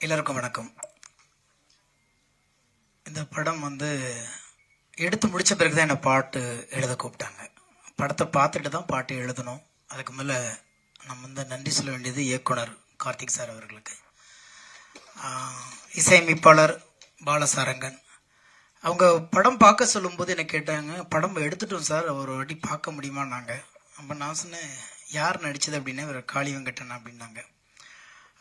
எல்லாருக்கும் வணக்கம். இந்த படம் எடுத்து முடிச்ச பிறகுதான் என்னை பாட்டு எழுத கூப்பிட்டாங்க. படத்தை பார்த்துட்டு தான் பாட்டு எழுதணும். அதுக்கு மேலே நம்ம நன்றி சொல்ல வேண்டியது இயக்குனர் கார்த்திக் சார் அவர்களுக்கு, இசையமைப்பாளர் பாலசாரங்கன். அவங்க படம் பார்க்க சொல்லும்போது என்ன கேட்டாங்க, படம் எடுத்துட்டோம் சார், ஒரு வாட்டி பார்க்க முடியுமான்னாங்க. அப்போ நான் சொன்னேன், யார் நடித்தது அப்படின்னா இவர் காளி வெங்கட்டன் அப்படின்னாங்க.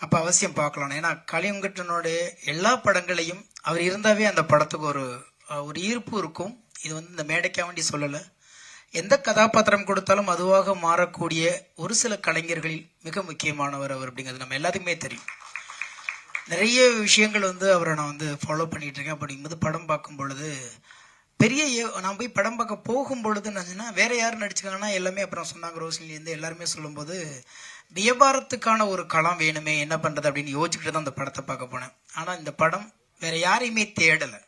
அப்போ அவசியம் பார்க்கலாம். ஏன்னா காளி வெங்கட்டனுடைய எல்லா படங்களையும் அவர் இருந்தாவே அந்த படத்துக்கு ஒரு ஈர்ப்பு இருக்கும். இது இந்த மேடைக்காக வேண்டி சொல்லலை. எந்த கதாபாத்திரம் கொடுத்தாலும் அதுவாக மாறக்கூடிய ஒரு சில கலைஞர்களில் மிக முக்கியமானவர் அவர் அப்படிங்கிறது நம்ம எல்லாத்துக்குமே தெரியும். நிறைய விஷயங்கள் அவரை நான் ஃபாலோ பண்ணிட்டு இருக்கேன். அப்படிங்கும்போது படம் பார்க்கும் பொழுது நான் போய் படம் பார்க்க போகும் பொழுது நினச்சுன்னா வேற யார் நடிச்சுக்காங்கன்னா எல்லாமே அப்புறம் சொன்னாங்க, ரோஷினிலேருந்து எல்லாருமே சொல்லும்போது வியாபாரத்துக்கான ஒரு களம் வேணுமே, என்ன பண்ணுறது அப்படின்னு யோசிச்சுக்கிட்டு தான் அந்த படத்தை பார்க்க போனேன். ஆனால் இந்த படம் வேற யாரையுமே தேடலை.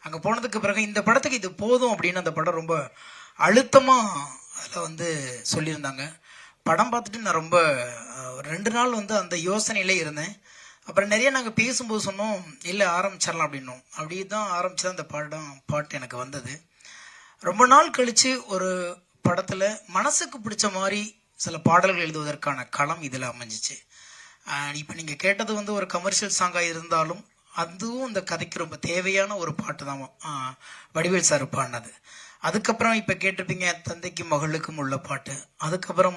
அங்கே போனதுக்கு பிறகு இந்த படத்துக்கு இது போதும் அப்படின்னு அந்த படம் ரொம்ப அழுத்தமாக அதில் சொல்லியிருந்தாங்க. படம் பார்த்துட்டு நான் ரொம்ப 2 நாள் அந்த யோசனையிலே இருந்தேன். அப்புறம் நிறைய நாங்கள் பேசும்போது சொன்னோம், இல்லை ஆரம்பிச்சிடலாம் அப்படின்னோம். அப்படி தான் ஆரம்பிச்சு தான் அந்த பாட்டு எனக்கு வந்தது. ரொம்ப நாள் கழித்து ஒரு படத்தில் மனசுக்கு பிடிச்ச மாதிரி சில பாடல்கள் எழுதுவதற்கான களம் இதில் அமைஞ்சிச்சு. இப்போ நீங்கள் கேட்டது ஒரு கமர்ஷியல் சாங்காக இருந்தாலும் அதுவும் இந்த கதைக்கு ரொம்ப தேவையான ஒரு பாட்டு தான் வடிவேல் சார் பாடினது. அதுக்கப்புறம் இப்போ கேட்டிருப்பீங்க தந்தைக்கும் மகளுக்கும் உள்ள பாட்டு. அதுக்கப்புறம்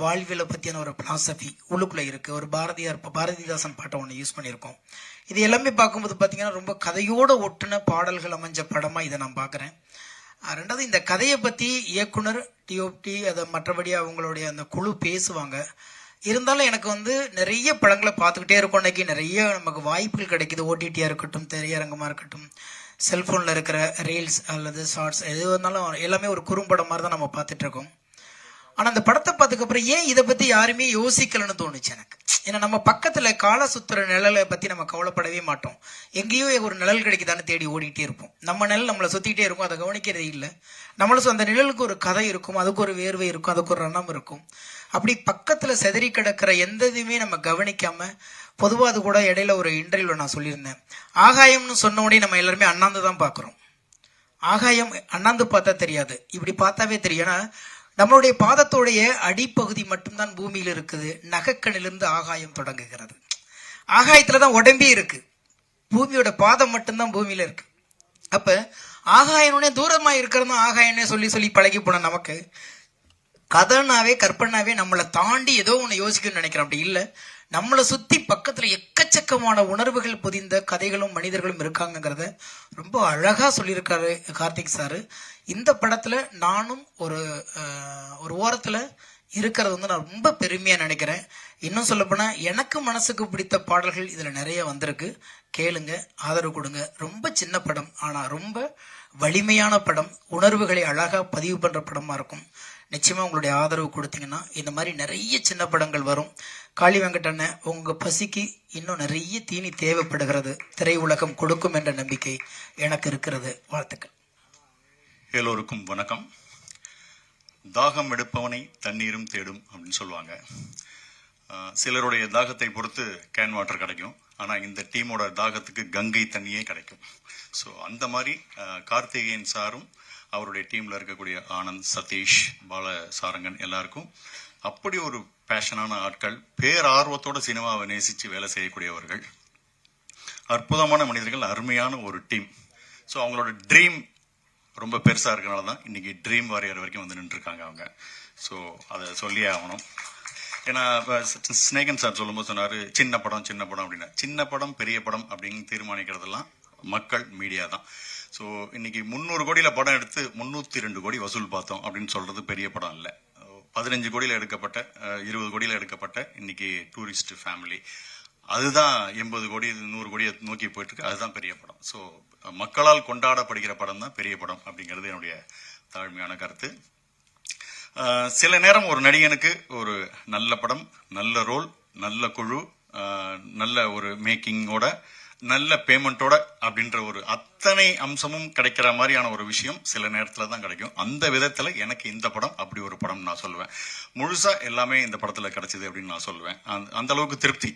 வாழ்வியலை பற்றியான ஒரு பிலாசபி உள்ளுக்குள்ளே இருக்குது. ஒரு பாரதிதாசன் பாட்டை ஒன்று யூஸ் பண்ணியிருக்கோம். இது எல்லாமே பார்க்கும்போது பார்த்தீங்கன்னா ரொம்ப கதையோடு ஒட்டுன பாடல்கள் அமைஞ்ச படமாக இதை நான் பார்க்குறேன். ரெண்டாவது, இந்த கதையை பற்றி இயக்குனர் டிஓபி அதை மற்றபடி அவங்களுடைய அந்த குழு பேசுவாங்க. இருந்தாலும் எனக்கு நிறைய படங்களை பார்த்துக்கிட்டே இருக்கும். அன்றைக்கி நிறைய நமக்கு வாய்ப்புகள் கிடைக்குது. ஓடிடியாக இருக்கட்டும், திரையரங்கமாக இருக்கட்டும், செல்ஃபோனில் இருக்கிற ரீல்ஸ் அல்லது ஷார்ட்ஸ் எது வந்தாலும் எல்லாமே ஒரு குறும்படம் மாதிரி தான் நம்ம பார்த்துட்ருக்கோம். ஆனால் அந்த படத்தை பார்த்ததுக்கப்புறம் ஏன் இதை பற்றி யாருமே யோசிக்கலன்னு தோணுச்சு எனக்கு. ஏன்னா நம்ம பக்கத்தில் கால சுத்துற நிழலை பற்றி நம்ம கவலைப்படவே மாட்டோம். எங்கேயோ ஒரு நிழல் கிடைக்குதான்னு தேடி ஓடிக்கிட்டே இருப்போம். நம்ம நிழல் நம்மளை சுற்றிக்கிட்டே இருக்கும், அதை கவனிக்கிறதே இல்லை. நம்மளும் அந்த நிழலுக்கு ஒரு கதை இருக்கும், அதுக்கு ஒரு வேர்வை இருக்கும், அதுக்கு ஒரு ரணம் இருக்கும். அப்படி பக்கத்தில் செதறி கிடக்கிற எந்த இதுவுமே நம்ம கவனிக்காமல், பொதுவாக அது கூட இடையில ஒரு இன்டர்வியூவில் நான் சொல்லியிருந்தேன், ஆகாயம்னு சொன்ன உடனே நம்ம எல்லாருமே அண்ணாந்து தான் பார்க்குறோம். ஆகாயம் அண்ணாந்து பார்த்தா தெரியாது, இப்படி பார்த்தாவே தெரியும். ஏன்னா நம்மளுடைய பாதத்தோடைய அடிப்பகுதி மட்டும்தான் பூமியில் இருக்குது. நகக்கணிலிருந்து ஆகாயம் தொடங்குகிறது. ஆகாயத்துல தான் உடம்பே இருக்கு, பூமியோட பாதம் மட்டும்தான் பூமியில இருக்கு. அப்ப ஆகாயனே தூரமா இருக்கிறது ஆகாயனே சொல்லி சொல்லி பழகி போன நமக்கு கதனாவே கற்பனாவே நம்மளை தாண்டி ஏதோ ஒன்று யோசிக்கணும்னு நினைக்கிறோம். அப்படி இல்லை, நம்மளை சுத்தி பக்கத்துல எக்கச்சக்கமான உணர்வுகள் புதிந்த கதைகளும் மனிதர்களும் இருக்காங்கிறத ரொம்ப அழகா சொல்லியிருக்காரு கார்த்திக் சாரு. இந்த படத்துல நானும் ஒரு ஓரத்துல இருக்கிறது நான் ரொம்ப பெருமையா நினைக்கிறேன். இன்னும் சொல்லப்போனா எனக்கு மனசுக்கு பிடித்த பாடல்கள் இதுல நிறைய வந்திருக்கு. கேளுங்க, ஆதரவு கொடுங்க. ரொம்ப சின்ன படம், ஆனா ரொம்ப வலிமையான படம், உணர்வுகளை அழகா பதிவு பண்ற படமா இருக்கும். நிச்சயமா உங்களுடைய ஆதரவு கொடுத்தீங்கன்னா இந்த மாதிரி நிறைய சின்ன படங்கள் வரும். காளி வெங்கடண்ண, உங்க பசிக்கு இன்னும் நிறைய தீனி தேவைப்படுகிறது. திரையுலகம் கொடுக்கும் என்ற நம்பிக்கை எனக்கு இருக்கிறது. வாழ்த்துக்கள். எல்லோருக்கும் வணக்கம். தாகம் எடுப்பவனை தண்ணீரும் தேடும் அப்படின்னு சொல்லுவாங்க. சிலருடைய தாகத்தை பொறுத்து கேன் வாட்டர் கிடைக்கும், ஆனால் இந்த டீமோட தாகத்துக்கு கங்கை தண்ணியே கிடைக்கும். ஸோ அந்த மாதிரி கார்த்திகேயன் சாரும் அவருடைய டீமில் இருக்கக்கூடிய ஆனந்த், சதீஷ், பாலசாரங்கன் எல்லாருக்கும் அப்படி ஒரு பேஷனான ஆட்கள், பேரார்வத்தோட சினிமாவை நேசித்து வேலை செய்யக்கூடியவர்கள், அற்புதமான மனிதர்கள், அருமையான ஒரு டீம். ஸோ அவங்களோட ட்ரீம் ரொம்ப பெருசாக இருக்கிறனால தான் இன்னைக்கு ட்ரீம் வாரியர் வரைக்கும் நின்றுருக்காங்க அவங்க. ஸோ அதை சொல்லியே ஆகணும். ஏன்னா ஸ்னேகன் சார் சொல்லும்போது சொன்னார், சின்ன படம் அப்படின்னா, சின்ன படம் பெரிய படம் அப்படின்னு தீர்மானிக்கிறதெல்லாம் மக்கள், மீடியா தான். ஸோ இன்னைக்கு 300 கோடியில் படம் எடுத்து 302 கோடி வசூல் பார்த்தோம் அப்படின்னு சொல்றது பெரிய படம் இல்லை. 15 கோடியில் எடுக்கப்பட்ட 20 கோடியில் எடுக்கப்பட்ட இன்னைக்கு டூரிஸ்ட் ஃபேமிலி, அதுதான் 80 கோடி 100 கோடியை நோக்கி போயிட்டு இருக்கு. அதுதான் பெரிய படம். ஸோ மக்களால் கொண்டாடப்படுகிற படம் தான் பெரிய படம் அப்படிங்கிறது என்னுடைய தாழ்மையான கருத்து. சில நேரம் ஒரு நடிகனுக்கு ஒரு நல்ல படம், நல்ல ரோல், நல்ல குழு, நல்ல ஒரு மேக்கிங்கோட, நல்ல பேமெண்டோட அப்படின்ற ஒரு அத்தனை அம்சமும் கிடைக்கிற மாதிரியான ஒரு விஷயம் சில நேரத்தில் தான் கிடைக்கும். அந்த விதத்தில் எனக்கு இந்த படம் அப்படி ஒரு படம் நான் சொல்லுவேன். முழுசா எல்லாமே இந்த படத்தில் கிடைச்சது அப்படின்னு நான் சொல்லுவேன். அந்த அளவுக்கு திருப்தி.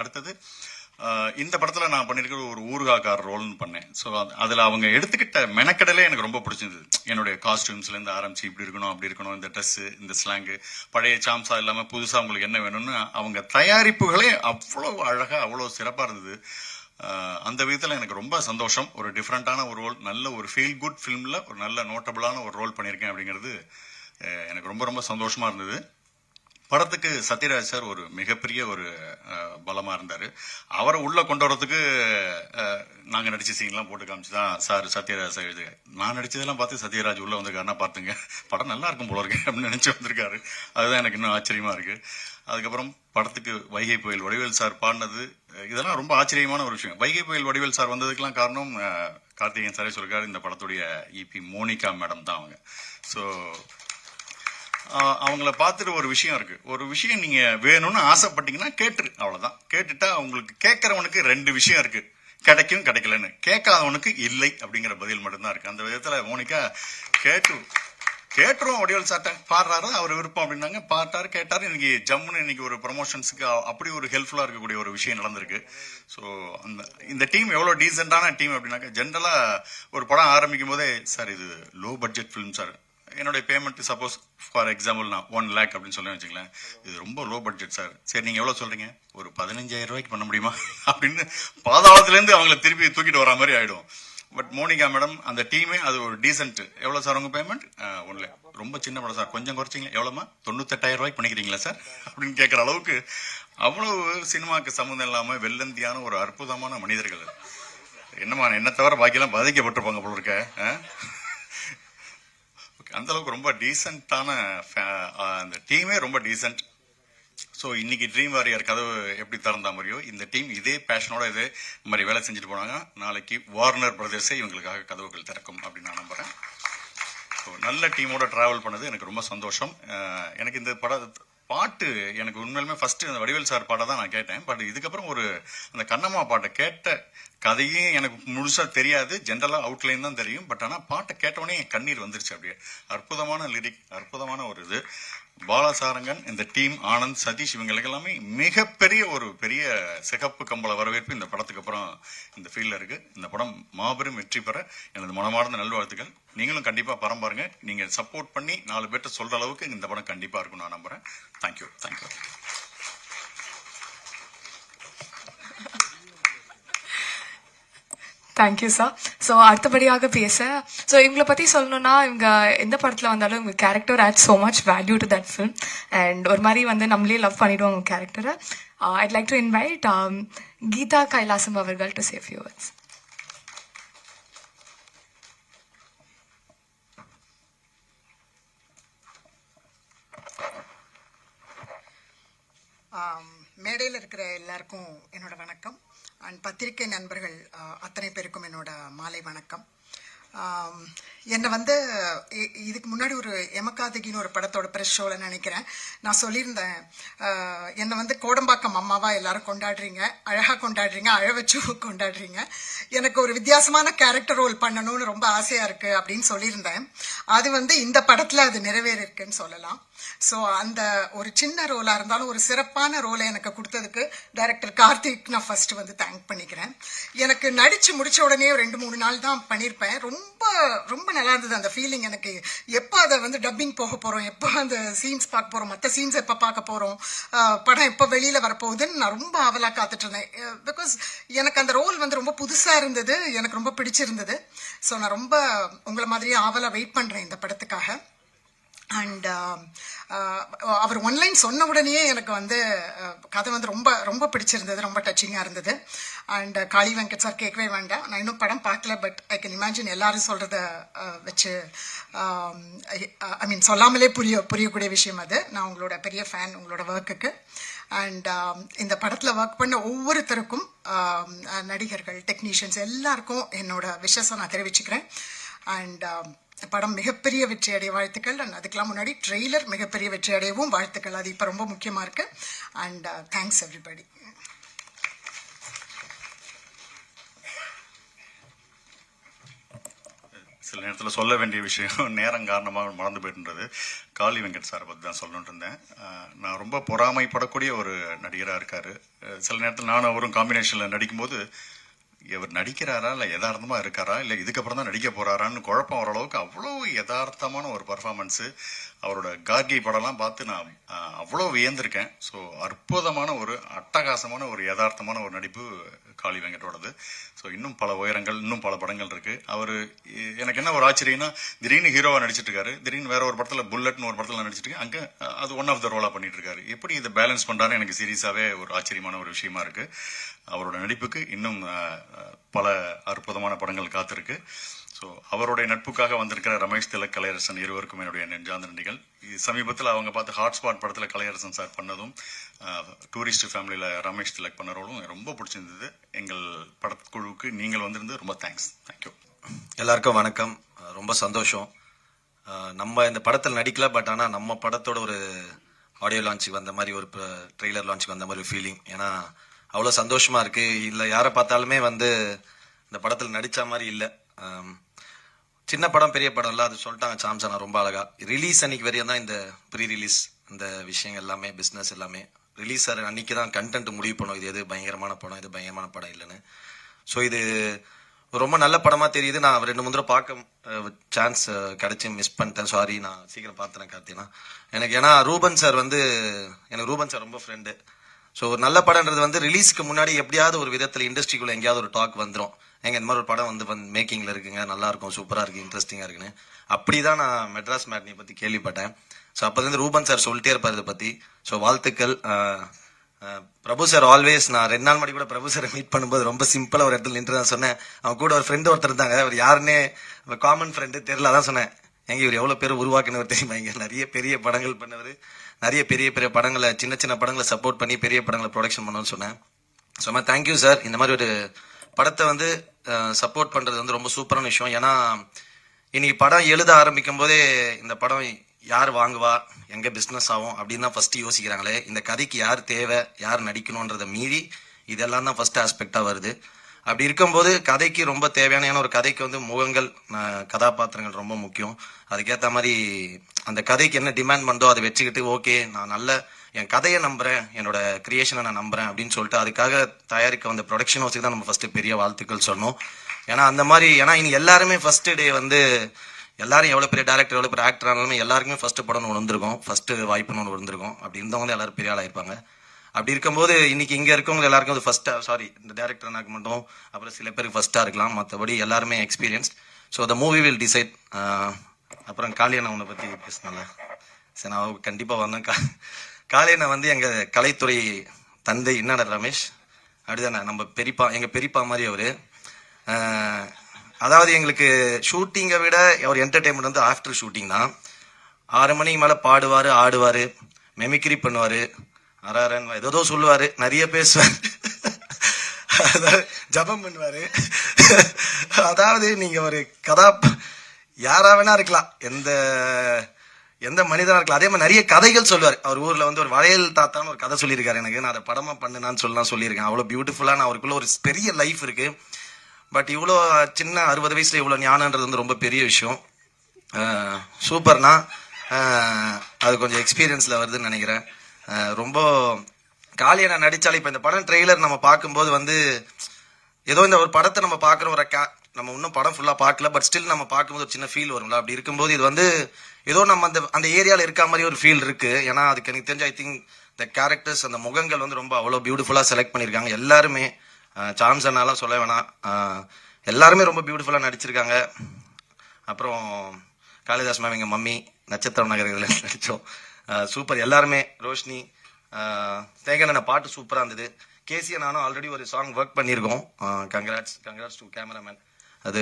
அடுத்தது இந்த படத்தில் நான் பண்ணியிருக்கிற ஒரு ஊர்காக்கார் ரோல்னு பண்ணேன். ஸோ அதில் அவங்க எடுத்துக்கிட்ட மெனக்கடலே எனக்கு ரொம்ப பிடிச்சிருந்தது. என்னுடைய காஸ்டியூம்ஸ்லேருந்து ஆரம்பிச்சு இப்படி இருக்கணும் அப்படி இருக்கணும், இந்த ட்ரெஸ்ஸு, இந்த ஸ்லாங்கு, பழைய சாம்ஸா இல்லாமல் புதுசாக அவங்களுக்கு என்ன வேணும்னு அவங்க தயாரிப்புகளே அவ்வளோ அழகாக அவ்வளோ சிறப்பாக இருந்தது. அந்த விதத்தில் எனக்கு ரொம்ப சந்தோஷம். ஒரு டிஃப்ரெண்ட்டான ஒரு ரோல், நல்ல ஒரு ஃபீல் குட் ஃபிலிமில் ஒரு நல்ல நோட்டபுளான ஒரு ரோல் பண்ணியிருக்கேன் அப்படிங்கிறது எனக்கு ரொம்ப ரொம்ப சந்தோஷமாக இருந்தது. படத்துக்கு சத்யராஜ் சார் ஒரு மிகப்பெரிய ஒரு பலமாக இருந்தார். அவரை உள்ளே கொண்டு வரதுக்கு நாங்கள் நடித்த சீன்லாம் போட்டு காமிச்சு தான் சார் சத்யராஜ் சார் எழுது. நான் நடித்ததெல்லாம் பார்த்து சத்யராஜ் உள்ளே வந்திருக்காருன்னா பார்த்துங்க, படம் நல்லா இருக்கும் போல இருக்கு அப்படின்னு நினச்சி வந்திருக்காரு. அதுதான் எனக்கு இன்னும் ஆச்சரியமாக இருக்குது. அதுக்கப்புறம் படத்துக்கு வைகை புயல் வடிவேல் சார் பாடினது, இதெல்லாம் ரொம்ப ஆச்சரியமான ஒரு விஷயம். வைகை புயல் வடிவேல் சார் வந்ததுக்கெல்லாம் காரணம் கார்த்திகேயன் சாரே சொல்லிருக்காரு, இந்த படத்துடைய இபி மோனிகா மேடம் தான் அவங்க. ஸோ அவங்கள பார்த்துட்டு ஒரு விஷயம் இருக்கு. ஒரு விஷயம் நீங்க வேணும்னு ஆசைப்பட்டீங்கன்னா கேட்டுரு, அவ்வளவுதான். கேட்டுட்டா உங்களுக்கு கேட்கறவனுக்கு ரெண்டு விஷயம் இருக்கு, கிடைக்கும் கிடைக்கலன்னு. கேட்காதவனுக்கு இல்லை அப்படிங்கிற பதில் மட்டும்தான் இருக்கு. அந்த விதத்துல மோனிகா கேட்டுரும் வடிவேல் சார்ட்ட பாடுறாரு, அவர் விருப்பம் அப்படின்னாங்க, பாட்டாரு கேட்டாரு. இன்னைக்கு ஜம்முன்னு இன்னைக்கு ஒரு ப்ரொமோஷன்ஸுக்கு அப்படி ஒரு ஹெல்ப்ஃபுல்லா இருக்கக்கூடிய ஒரு விஷயம் நடந்திருக்கு. ஸோ இந்த டீம் எவ்வளோ டீசென்டான டீம் அப்படின்னாக்க, ஜென்ரலா ஒரு படம் ஆரம்பிக்கும் போதே சார் இது லோ பட்ஜெட் ஃபிலிம் சார், என்னுடைய பேமெண்ட் சப்போஸ் ஃபார் எக்ஸாம்பிள் நான் 1 lakh அப்படின்னு சொல்லி வச்சுங்களேன், இது ரொம்ப லோ பட்ஜெட் சார், சரி நீங்கள் எவ்வளோ சொல்கிறீங்க, ஒரு 15,000 ரூபாய்க்கு பண்ண முடியுமா அப்படின்னு பாதாளத்துலேருந்து அவங்கள திருப்பி தூக்கிட்டு வர மாதிரி ஆகிடும். பட் மோனிகா மேடம் அந்த டீமே அது ஒரு டீசென்ட். எவ்வளோ சார் உங்கள் பேமெண்ட்? 1 lakh. ரொம்ப சின்ன படம் சார், கொஞ்சம் குறைச்சிங்களா, எவ்வளோமா, 98,000 ரூபாய்க்கு பண்ணிக்கிறீங்களா சார் அப்படின்னு கேட்குற அளவுக்கு அவ்வளவு சினிமாவுக்கு சம்மந்தம் இல்லாமல் வெள்ளந்தியான ஒரு அற்புதமான மனிதர்கள். என்னமா என்ன தவிர பாக்கியெல்லாம் பாதிக்கப்பட்டிருப்பாங்க போல இருக்க. அந்த அளவுக்கு ரொம்ப டீசென்டான அந்த டீமே ரொம்ப டீசென்ட். ஸோ இன்னைக்கு ட்ரீம் வாரியர் கதவு எப்படி திறந்தா மாதிரியோ இந்த டீம் இதே பேஷனோட இதே மாதிரி வேலை செஞ்சுட்டு போனாங்க, நாளைக்கு வார்னர் பிரதர்ஸே இவங்களுக்காக கதவுகள் திறக்கும் அப்படின்னு நான் நம்புறேன். ஸோ நல்ல டீமோட டிராவல் பண்ணது எனக்கு ரொம்ப சந்தோஷம். எனக்கு இந்த பாட்டு எனக்கு உண்மையிலுமே ஃபர்ஸ்ட் அந்த வடிவேல் சார் பாட்டை தான் நான் கேட்டேன். பட் இதுக்கப்புறம் அந்த கண்ணம்மா பாட்டை கேட்ட கதையும் எனக்கு முழுசா தெரியாது, ஜென்ரலா அவுட்லைன் தான் தெரியும். பட் ஆனால் பாட்டை கேட்டவொடனே என் கண்ணீர் வந்துருச்சு. அப்படியே அற்புதமான லிரிக், அற்புதமான ஒரு இது. பாலசாரங்கன், இந்த டீம், ஆனந்த், சதீஷ், இவங்களுக்கு எல்லாமே மிகப்பெரிய ஒரு பெரிய சிகப்பு கம்பள வரவேற்பு இந்த படத்துக்கு அப்புறம் இந்த ஃபீல்ட்ல இருக்கு. இந்த படம் மாபெரும் வெற்றி பெற எனது மனமார்ந்த நல்வாழ்த்துக்கள். நீங்களும் கண்டிப்பா படம் பாருங்க. நீங்க சப்போர்ட் பண்ணி 4 பேர்ட்ட சொல்ற அளவுக்கு இந்த படம் கண்டிப்பா இருக்கும் நான் நம்புறேன். தேங்க்யூ. Thank you sir. ஸோ அடுத்தபடியாக பேச, ஸோ இவங்களை பற்றி சொல்லணும்னா, இவங்க எந்த படத்தில் வந்தாலும் இவங்க character add so much value to that film. And ஒரு மாதிரி நம்மளே லவ் பண்ணிவிடுவோம் அவங்க கேரக்டரை. I'd like to invite Geetha Kailasam அவர்கள் டு சே ஃபியூ வேர்ட்ஸ். மேடையில் இருக்கிற எல்லாருக்கும் என்னோட வணக்கம். அண்ட் பத்திரிகை நண்பர்கள் அத்தனை பேருக்கும் என்னோட மாலை வணக்கம். என்னை இதுக்கு முன்னாடி ஒரு எமக்காதகின்னு ஒரு படத்தோட ப்ரெஸ் ஷோவில் நினைக்கிறேன் நான் சொல்லியிருந்தேன், என்னை கோடம்பாக்கம் அம்மாவா எல்லாரும் கொண்டாடுறீங்க, அழகாக கொண்டாடுறீங்க, அழ வச்சு கொண்டாடுறீங்க, எனக்கு ஒரு வித்தியாசமான கேரக்டர் ரோல் பண்ணணும்னு ரொம்ப ஆசையாக இருக்குது அப்படின்னு சொல்லியிருந்தேன். அது இந்த படத்தில் அது நிறைவேறிருக்குன்னு சொல்லலாம். ஸோ அந்த ஒரு சின்ன ரோலாக இருந்தாலும் ஒரு சிறப்பான ரோலை எனக்கு கொடுத்ததுக்கு டைரக்டர் கார்த்திக் நான் ஃபர்ஸ்ட் தேங்க் பண்ணிக்கிறேன். எனக்கு நடிச்சு முடிச்ச உடனே 2-3 நாள் தான் பண்ணியிருப்பேன். ரொம்ப ரொம்ப நல்லா இருந்தது அந்த ஃபீலிங். எனக்கு எப்போ அதை டப்பிங் போக போகிறோம், எப்போ அந்த சீன்ஸ் பார்க்க போகிறோம், மற்ற சீன்ஸ் எப்போ பார்க்க போகிறோம், படம் எப்போ வெளியில் வரப்போகுதுன்னு நான் ரொம்ப ஆவலாக காத்துட்டு இருந்தேன். பிகாஸ் எனக்கு அந்த ரோல் ரொம்ப புதுசாக இருந்தது, எனக்கு ரொம்ப பிடிச்சிருந்தது. ஸோ நான் ரொம்ப உங்களை மாதிரியே ஆவலாக வெயிட் பண்ணுறேன் இந்த படத்துக்காக. அண்ட் அவர் ஒன்லைன் சொன்ன உடனே எனக்கு கதை ரொம்ப ரொம்ப பிடிச்சிருந்தது, ரொம்ப டச்சிங்காக இருந்தது. அண்ட் காளி வெங்கட் சார் கேட்கவே வேண்டாம், நான் இன்னும் படம் பார்க்கல, பட் ஐ கேன் இமேஜின் எல்லாரும் சொல்கிறத வச்சு ஐ மீன் சொல்லாமலே புரியக்கூடிய விஷயம் அது. நான் உங்களோட பெரிய ஃபேன் உங்களோட ஒர்க்குக்கு. அண்ட் இந்த படத்தில் ஒர்க் பண்ண ஒவ்வொருத்தருக்கும், நடிகர்கள், டெக்னீஷியன்ஸ் எல்லாருக்கும் என்னோட விஷஸை நான் தெரிவிச்சுக்கிறேன். அண்ட் படம் மிகப்பெரிய வெற்றி அடைய வாழ்த்துக்கள். அண்ட் அதுக்கெல்லாம் முன்னாடி ட்ரெய்லர் மிகப்பெரிய வெற்றி அடையவும் வாழ்த்துக்கள். அது இப்போ ரொம்ப முக்கியமாக இருக்கு. And thanks everybody. சில நேரத்தில் சொல்ல வேண்டிய விஷயம் நேரம் காரணமாக மறந்து போயிட்டுன்றது. காளி வெங்கட் சாரை பற்றி தான் சொல்லணுன்ட்டு இருந்தேன். நான் ரொம்ப பொறாமைப்படக்கூடிய ஒரு நடிகராக இருக்கார். சில நேரத்தில் நானும் அவரும் காம்பினேஷனில் நடிக்கும்போது இவர் நடிக்கிறாரா இல்லை யதார்த்தமாக இருக்காரா இல்லை இதுக்கப்புறம் தான் நடிக்க போகிறாரான்னு குழப்பம் ஓரளவுக்கு அவ்வளோ யதார்த்தமான ஒரு பர்ஃபார்மன்ஸு. அவரோட கார்கி படம்லாம் பார்த்து நான் அவ்வளோ வியந்திருக்கேன். ஸோ அற்புதமான ஒரு அட்டகாசமான ஒரு யதார்த்தமான ஒரு நடிப்பு காளி வெங்கட்டோடது. ஸோ இன்னும் பல உயரங்கள், இன்னும் பல படங்கள் இருக்கு. அவர் எனக்கு என்ன ஒரு ஆச்சரியம்னா, திடீர்னு ஹீரோவாக நடிச்சிட்டு இருக்காரு, திடீர்னு வேற ஒரு படத்தில் புல்லட்னு ஒரு படத்தில் நடிச்சிட்டு இருக்கு, அங்கே அது ஒன் ஆஃப் த ரோலாக பண்ணிட்டு இருக்காரு. எப்படி இதை பேலன்ஸ் பண்றாரு எனக்கு சீரியஸாகவே ஒரு ஆச்சரியமான ஒரு விஷயமா இருக்கு. அவரோட நடிப்புக்கு இன்னும் பல அற்புதமான படங்கள் காத்திருக்கு. ஸோ அவருடைய நட்புக்காக வந்திருக்கிற ரமேஷ் திலக், கலையரசன் இருவருக்கும் என்னுடைய நெஞ்சார்ந்த நன்றிகள். சமீபத்தில் அவங்க பார்த்து ஹாட்ஸ்பாட் படத்தில் கலையரசன் சார் பண்ணதும், டூரிஸ்ட் ஃபேமிலியில் ரமேஷ் திலக் பண்ண ரோலும் ரொம்ப பிடிச்சிருந்தது. எங்கள் படக்குழுவுக்கு நீங்கள் வந்திருந்து ரொம்ப தேங்க்ஸ். தேங்க்யூ. எல்லாருக்கும் வணக்கம். ரொம்ப சந்தோஷம். நம்ம இந்த படத்தில் நடிக்கல, பட் ஆனால் நம்ம படத்தோட ஒரு ஆடியோ லான்ச்சுக்கு வந்த மாதிரி, ஒரு ட்ரெய்லர் லான்ச்சுக்கு வந்த மாதிரி ஒரு ஃபீலிங். ஏன்னா அவ்வளோ சந்தோஷமா இருக்கு. இல்லை யாரை பார்த்தாலுமே இந்த படத்தில் நடித்த மாதிரி இல்லை. சின்ன படம் பெரிய படம் இல்லை, அது சொல்லிட்டாங்க சாம்சனா ரொம்ப அழகா. ரிலீஸ் அன்னைக்கு வரையும் தான் இந்த ப்ரீ ரிலீஸ், இந்த விஷயங்கள் எல்லாமே, பிஸ்னஸ் எல்லாமே. ரிலீஸ் அன்னைக்கு தான் கண்டென்ட் முடிவு பண்ணும், இது எது பயங்கரமான படம், இது பயங்கரமான படம் இல்லைன்னு. ஸோ இது ரொம்ப நல்ல படமா தெரியுது. நான் 2-3 தடவை பார்க்க சான்ஸ் கிடைச்சி மிஸ் பண்ணிட்டேன். சாரி, நான் சீக்கிரம் பார்த்தேன் கார்த்தினா எனக்கு. ஏன்னா ரூபன் சார் எனக்கு ரூபன் சார் ரொம்ப ஃப்ரெண்டு. ஸோ ஒரு நல்ல படம்ன்றது ரிலீஸ்க்கு முன்னாடி எப்படியாவது ஒரு விதத்தில் இண்டஸ்ட்ரிக்குள்ள எங்கேயாவது ஒரு டாக் வந்துடும், எங்க இந்த மாதிரி ஒரு படம் மேக்கிங்ல இருக்குங்க, நல்லா இருக்கும், சூப்பரா இருக்கு, இன்ட்ரெஸ்டிங்கா இருக்குன்னு. அப்படிதான் நான் மெட்ராஸ் மேட்னி பத்தி கேள்விப்பட்டேன். ஸோ அப்போது ரூபன் சார் சொல்லிட்டே இருப்பார் இதை பத்தி. ஸோ வாழ்த்துக்கள். பிரபு சார் ஆல்வேஸ், நான் 2 நாள் முன்னாடி கூட பிரபு சாரை மீட் பண்ணும்போது ரொம்ப சிம்பிளா ஒரு இடத்துல நின்று தான் சொன்னேன். அவன் கூட ஒரு ஃப்ரெண்டு ஒருத்தர் இருந்தாங்க, அவர் யாருன்னே காமன் ஃப்ரெண்டு தெரியல, அதான் சொன்னேன், எங்க இவர் எவ்வளவு பேர் உருவாக்குனவர் தெரியுமா, இங்க நிறைய பெரிய படங்கள் பண்ணவர், நிறைய பெரிய பெரிய படங்களை, சின்ன சின்ன படங்களை சப்போர்ட் பண்ணி பெரிய படங்களை ப்ரொடக்ஷன் பண்ணணும்னு சொன்னேன். So thank you sir. இந்த மாதிரி ஒரு படத்தை சப்போர்ட் பண்றது ரொம்ப சூப்பரான விஷயம். ஏன்னா இன்னைக்கு படம் எழுத ஆரம்பிக்கும் போதே இந்த படம் யார் வாங்குவா, எங்க பிசினஸ் ஆகும் அப்படின்னு தான் ஃபர்ஸ்ட் யோசிக்கிறாங்களே. இந்த கதைக்கு யார் தேவை, யார் நடிக்கணும்ன்றதை மீறி இதெல்லாம் தான் ஃபர்ஸ்ட் ஆஸ்பெக்டா வருது. அப்படி இருக்கும்போது கதைக்கு ரொம்ப தேவையான, ஏன்னா ஒரு கதைக்கு முகங்கள், கதாபாத்திரங்கள் ரொம்ப முக்கியம். அதுக்கேற்ற மாதிரி அந்த கதைக்கு என்ன டிமாண்ட் பண்ணோ அதை வச்சுக்கிட்டு, ஓகே நான் நல்ல என் கதையை நம்புறேன், என்னோட கிரியேஷனை நான் நம்புறேன் அப்படின்னு சொல்லிட்டு அதுக்காக தயாரிக்க வந்த ப்ரொடக்ஷன் ஹவுஸுக்கு தான் நம்ம ஃபர்ஸ்ட் பெரிய வாழ்த்துக்கள் சொன்னோம். ஏன்னா அந்த மாதிரி, ஏன்னா இனி எல்லாருமே ஃபர்ஸ்ட் டே எல்லாரும் எவ்வளவு பெரிய டேரக்டர், எவ்வளவு பெரிய ஆக்டர் ஆனாலுமே எல்லாருக்குமே ஃபர்ஸ்ட் படம் ஒன்று வந்திருக்கும், ஃபர்ஸ்ட் வாய்ப்புன்னு ஒன்று வந்திருக்கும். அப்படி இருந்தவங்க எல்லாரும் பெரிய ஆளா இருப்பாங்க. அப்படி இருக்கும்போது இன்னைக்கு இங்க இருக்கவங்க எல்லாருக்கும் ஃபர்ஸ்ட், சாரி இந்த டேரக்டர் எனக்கு மட்டும், அப்புறம் சில பேருக்கு ஃபர்ஸ்டா இருக்கலாம், மற்றபடி எல்லாருமே experience. So the movie will decide. அப்புறம் காளியண்ணா உன்னை பத்தி பேசினால சரி, நான் கண்டிப்பா வந்தேன். காளியண்ணா எங்க கலைத்துறை தந்தை என்ன ரமேஷ், அப்படிதானே, நம்ம பெரியப்பா, எங்க பெரியப்பா மாதிரி அவரு. அதாவது எங்களுக்கு ஷூட்டிங்கை விட அவர் என்டர்டைன்மெண்ட் ஆஃப்டர் ஷூட்டிங் தான். 6 மணிக்கு மேல பாடுவாரு, ஆடுவாரு, மெமிக்ரி பண்ணுவாரு, அரன் ஏதோ சொல்லுவாரு, நிறைய பேசுவாரு, ஜபம் பண்ணுவாரு. அதாவது நீங்க ஒரு யாரா வேணா இருக்கலாம், எந்த மனிதனா இருக்கலாம். அதே மாதிரி நிறைய கதைகள் சொல்லுவார். அவர் ஊர்ல ஒரு வளையல் தாத்தான்னு ஒரு கதை சொல்லியிருக்காரு எனக்கு, நான் அதை படமா பண்ணுனான்னு சொல்லியிருக்கேன். அவ்வளவு பியூட்டிஃபுல்லான அவருக்குள்ள ஒரு பெரிய லைஃப் இருக்கு. பட் இவ்வளோ சின்ன 60 வயசுல இவ்வளோ ஞானன்றது ரொம்ப பெரிய விஷயம். சூப்பர்னா அது கொஞ்சம் எக்ஸ்பீரியன்ஸ்ல வருதுன்னு நினைக்கிறேன். ரொம்ப காளியண்ணா நடிச்சாலே, இப்போ இந்த படம் ட்ரெய்லர் நம்ம பார்க்கும்போது ஏதோ இந்த ஒரு படத்தை நம்ம பார்க்குற நம்ம இன்னும் படம் ஃபுல்லா பார்க்கல, பட் ஸ்டில் நம்ம பார்க்கும்போது ஒரு சின்ன ஃபீல் வரும்ல. அப்படி இருக்கும்போது இது ஏதோ நம்ம அந்த ஏரியாவில் இருக்க மாதிரி ஒரு ஃபீல் இருக்கு. ஏன்னா அதுக்கு எனக்கு தெரிஞ்ச ஐ திங்க் இந்த கேரக்டர்ஸ், அந்த முகங்கள் ரொம்ப அவ்வளோ பியூட்டிஃபுல்லா செலக்ட் பண்ணியிருக்காங்க எல்லாருமே. சாம்சனாலாம் சொல்ல வேணாம், எல்லாருமே ரொம்ப பியூட்டிஃபுல்லா நடிச்சிருக்காங்க. அப்புறம் காளிதாஸ் மேம், எங்க மம்மி, நட்சத்திரம் நகர் இதில் நடித்தோம், சூப்பர். எல்லாருமே, ரோஷினி, தேங்கண்ண பாட்டு சூப்பராக இருந்தது. கேசியா நானும் ஆல்ரெடி ஒரு சாங் ஒர்க் பண்ணியிருக்கோம். Congrats to cameraman. அது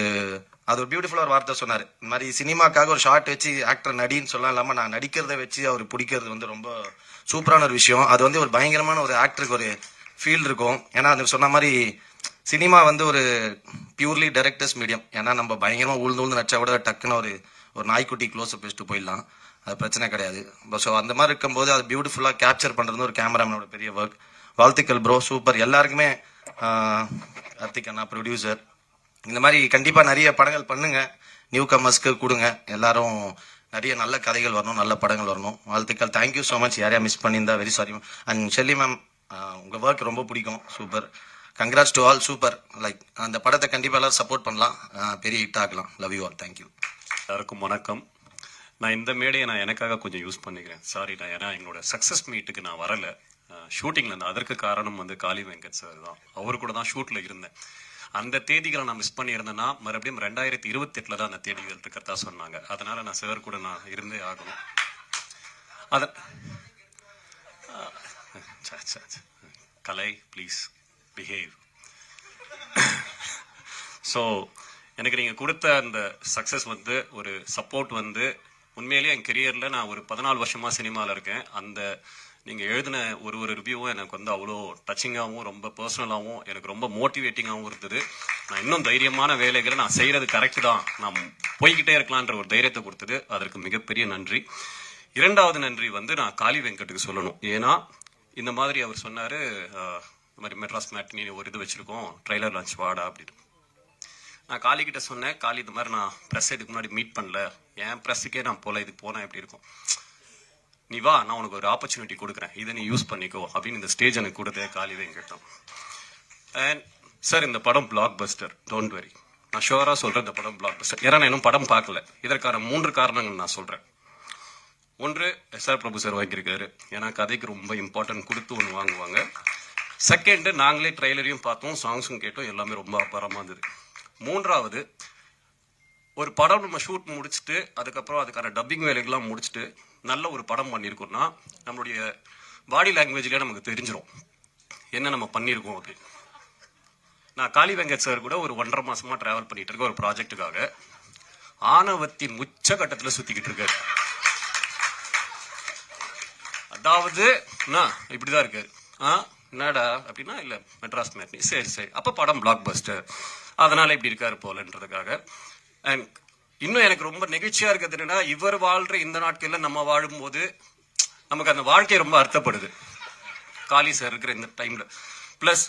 ஒரு பியூட்டிஃபுல்லா ஒரு வார்த்தை சொன்னார். இந்த மாதிரி சினிமாக்காக ஒரு ஷார்ட் வச்சு ஆக்டர் நடின்னு சொல்லலாம், இல்லாம நான் நடிக்கிறத வச்சு அவர் பிடிக்கிறது ரொம்ப சூப்பரான ஒரு விஷயம். அது ஒரு பயங்கரமான ஒரு ஆக்டருக்கு ஒரு ஃபீல் இருக்கும். ஏன்னா அது சொன்ன மாதிரி சினிமா ஒரு பியூர்லி டைரக்டர்ஸ் மீடியம். ஏன்னா நம்ம பயங்கரமா உழுந்து நடிச்சா கூட டக்குன்னு ஒரு நாய்க்குட்டி க்ளோஸ் அப் வச்சுட்டு போயிடலாம், அது பிரச்சனை கிடையாது. ஸோ அந்த மாதிரி இருக்கும்போது அது பியூட்டிஃபுல்லா கேப்சர் பண்றது ஒரு கேமராமேனோட பெரிய ஒர்க். வாழ்த்துக்கள் ப்ரோ, சூப்பர். எல்லாருக்குமே கார்த்திக் அண்ணா ப்ரொடியூசர், இந்த மாதிரி கண்டிப்பா நிறைய படங்கள் பண்ணுங்க, நியூ கமர்ஸ்க்கு கொடுங்க. எல்லாரும் நிறைய நல்ல கதைகள் வரணும், நல்ல படங்கள் வரணும். வாழ்த்துக்கள். Thank you so much. யாரையா மிஸ் பண்ணியிருந்தா very sorry. And Shelley ma'am, உங்கள் ஒர்க் ரொம்ப பிடிக்கும், super. Congrats to all, super. Like அந்த படத்தை கண்டிப்பாக எல்லாரும் சப்போர்ட் பண்ணலாம், பெரிய ஹிட் ஆகலாம். Love you all. தேங்க்யூ. எல்லாருக்கும் வணக்கம். நான் இந்த மேடையை நான் எனக்காக கொஞ்சம் யூஸ் பண்ணிக்கிறேன். சாரி, நான் ஏன்னா எங்களோட சக்ஸஸ் மீட்டுக்கு நான் வரலை, ஷூட்டிங்கில் இருந்தேன். அதற்கு காரணம் வந்து காளி வெங்கட் சார் தான். அவர் கூட தான் ஷூட்டில் இருந்தேன். அந்த தேதிகளை நான் மிஸ் பண்ணியிருந்தேன்னா மறுபடியும் 2028 தான் அந்த தேதிகள் இருக்கிறதா சொன்னாங்க. அதனால நான் சார் கூட நான் இருந்தே ஆகணும். அத கலை ப்ளீஸ் பிஹேவ். ஸோ எனக்கு நீங்கள் கொடுத்த அந்த சக்ஸஸ் வந்து ஒரு சப்போர்ட் வந்து உண்மையிலேயே என் கெரியரில் நான் ஒரு 14 வருஷமாக சினிமாவில் இருக்கேன். அந்த நீங்கள் எழுதின ஒரு ரிவ்யூவும் எனக்கு வந்து அவ்வளோ டச்சிங்காகவும் ரொம்ப பர்சனலாகவும் எனக்கு ரொம்ப மோட்டிவேட்டிங்காகவும் இருந்தது. நான் இன்னும் தைரியமான வேலைகளை நான் செய்கிறது கரெக்டு தான், நான் போய்கிட்டே இருக்கலான்ற ஒரு தைரியத்தை கொடுத்தது. அதற்கு மிகப்பெரிய நன்றி. இரண்டாவது நன்றி வந்து நான் காளி வெங்கட்டுக்கு சொல்லணும். ஏன்னா இந்த மாதிரி அவர் சொன்னார், இந்த மாதிரி மெட்ராஸ் மேட்னி ஒரு இது வச்சுருக்கோம், ட்ரைலர் லான்ச் வாடா அப்படின்னு. நான் காளிக்கிட்ட சொன்னேன், காளி இந்த மாதிரி நான் ப்ரெஸ் இதுக்கு முன்னாடி மீட் பண்ணல, என் ப்ரெஸ்ஸுக்கே நான் போல, இதுக்கு போனேன் எப்படி இருக்கும், நீ வா நான் உனக்கு ஒரு ஆப்பர்ச்சுனிட்டி கொடுக்குறேன், இதை நீ யூஸ் பண்ணிக்கோ அப்படின்னு இந்த ஸ்டேஜ் எனக்கு கொடுத்தே காளி வெங்கட் தான். அண்ட் சார், இந்த படம் பிளாக் பஸ்டர், டோன்ட் வெரி. நான் ஷுவராக சொல்கிறேன், இந்த படம் பிளாக் பஸ்டர். ஏன்னா நான் இன்னும் படம் பார்க்கல. இதற்கான 3 காரணங்கள் நான் சொல்கிறேன். ஒன்று, எஸ்ஆர் பிரபு சார் வாங்கியிருக்காரு, ஏன்னா கதைக்கு ரொம்ப இம்பார்ட்டன்ட் கொடுத்து ஒன்று வாங்குவாங்க. செகண்டு, நாங்களே ட்ரெய்லரையும் பார்த்தோம், சாங்ஸும் கேட்டோம், எல்லாமே ரொம்ப அபாரமாக இருந்தது. மூன்றாவது, ஒரு படம் நம்ம ஷூட் முடிச்சுட்டு அதுக்கப்புறம் அதுக்கான டப்பிங் வேலைகள்லாம் முடிச்சுட்டு நல்ல ஒரு படம் பண்ணியிருக்கோம்னா நம்மளுடைய பாடி லாங்குவேஜ்லேயே நமக்கு தெரிஞ்சிடும் என்ன நம்ம பண்ணியிருக்கோம் அப்படின்னு. நான் காளி வெங்கட் சார் கூட ஒரு 1.5 மாசமா டிராவல் பண்ணிட்டு இருக்கேன் ஒரு ப்ராஜெக்டுக்காக. ஆணவத்தின் உச்ச கட்டத்தில் சுத்திக்கிட்டு இருக்காரு. அதாவது இப்படிதான் இருக்காரு. என்னடா அப்படின்னா, இல்ல மெட்ராஸ் மேட்னி, சரி சரி, அப்ப படம் பிளாக் பஸ்டர், அதனால இப்படி இருக்காரு போலன்றதுக்காக. அண்ட் இன்னும் எனக்கு ரொம்ப நெகிழ்ச்சியா இருக்கிறது என்னன்னா, இவர் வாழ்ற இந்த நாட்கள்ல நம்ம வாழும்போது நமக்கு அந்த வாழ்க்கை ரொம்ப அர்த்தப்படுது காளி சார் இருக்கிற இந்த டைம்ல. பிளஸ்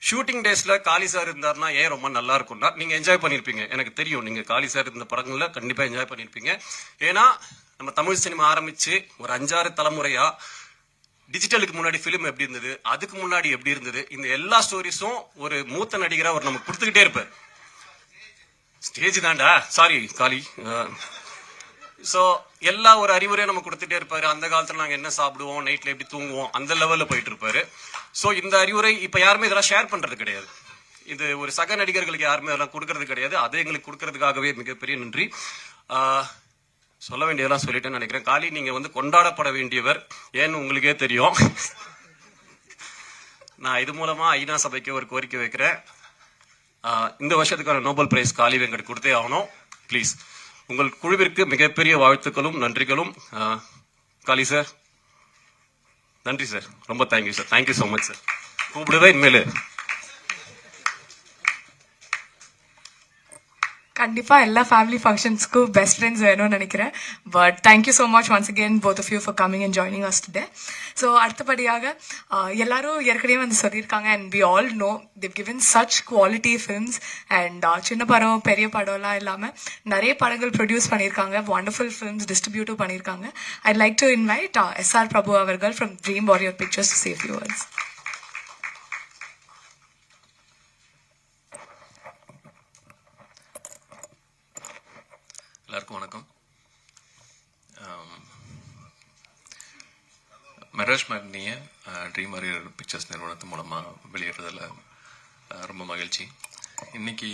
ஷூட்டிங் டேஸ்ல காளி சார் இருந்தாருன்னா ஏன் ரொம்ப நல்லா இருக்கும்னா, நீங்க என்ஜாய் பண்ணிருப்பீங்க, எனக்கு தெரியும். நீங்க காளி சார் இருந்த படங்கள்ல கண்டிப்பா என்ஜாய் பண்ணிருப்பீங்க. ஏன்னா நம்ம தமிழ் சினிமா ஆரம்பிச்சு ஒரு 5-6 தலைமுறையா டிஜிட்டலுக்கு முன்னாடி பிலிம் எப்படி இருந்தது, அதுக்கு முன்னாடி எப்படி இருந்தது, இந்த எல்லா ஸ்டோரிஸும் ஒரு மூத்த நடிகரா அவர் நமக்கு கொடுத்துக்கிட்டே இருப்பார். ஸ்டேஜ் தாண்டா, சாரி காளி. ஸோ எல்லா ஒரு அறிவுரையும் நம்ம கொடுத்துட்டே இருப்பாரு. அந்த காலத்துல நாங்க என்ன சாப்பிடுவோம், நைட்ல எப்படி தூங்குவோம், அந்த லெவல்ல போயிட்டு இருப்பாரு. ஸோ இந்த அறிவுரை இப்ப யாருமே இதெல்லாம் ஷேர் பண்றது கிடையாது. இது ஒரு சக நடிகர்களுக்கு யாருமே அதெல்லாம் கொடுக்கறது கிடையாது. அதை எங்களுக்கு கொடுக்கறதுக்காகவே மிகப்பெரிய நன்றி. சொல்ல வேண்டியதெல்லாம் சொல்லிட்டேன்னு நினைக்கிறேன். காளி, நீங்க வந்து கொண்டாடப்பட வேண்டியவர், ஏன்னு உங்களுக்கே தெரியும். நான் இது மூலமா ஐநா சபைக்கு ஒரு கோரிக்கை வைக்கிறேன். இந்த வருஷத்துக்கான நோபல் பிரைஸ் காளி வெங்கட் கொடுத்தே ஆகணும். ப்ளீஸ், உங்கள் குழுவிற்கு மிகப்பெரிய வாழ்த்துக்களும் நன்றிகளும். காளி சார், நன்றி சார், ரொம்ப thank you sir. Thank you so much sir. கூப்பிடுவேன் இனிமேல். கண்டிப்பா எல்லா ஃபேமிலி ஃபங்க்ஷன்ஸ்க்கும் பெஸ்ட் ஃப்ரெண்ட்ஸ் வேணும்னு நினைக்கிறேன். But thank you so much once again both of you for coming and joining us today. So அடுத்தபடியாக எல்லாரும் ஏற்கனவே வந்து சொல்லியிருக்காங்க, and we all know they've given such quality films, and சின்ன படம் பெரிய படம்லாம் இல்லாமல் நிறைய படங்கள் ப்ரொடியூஸ் பண்ணியிருக்காங்க, வண்டர்ஃபுல் ஃபிலிம்ஸ் டிஸ்ட்ரிபியூட்டும் பண்ணியிருக்காங்க. I like to invite SR Prabhu அவர்கள் from Dream Warrior Pictures to say few words. எல்லாருக்கும் வணக்கம். மெட்ராஸ் மேட்னியை ட்ரீம் வாரியர் பிக்சர்ஸ் நிறுவனத்து மூலமாக வெளியிடுறதில் ரொம்ப மகிழ்ச்சி. இன்னைக்கு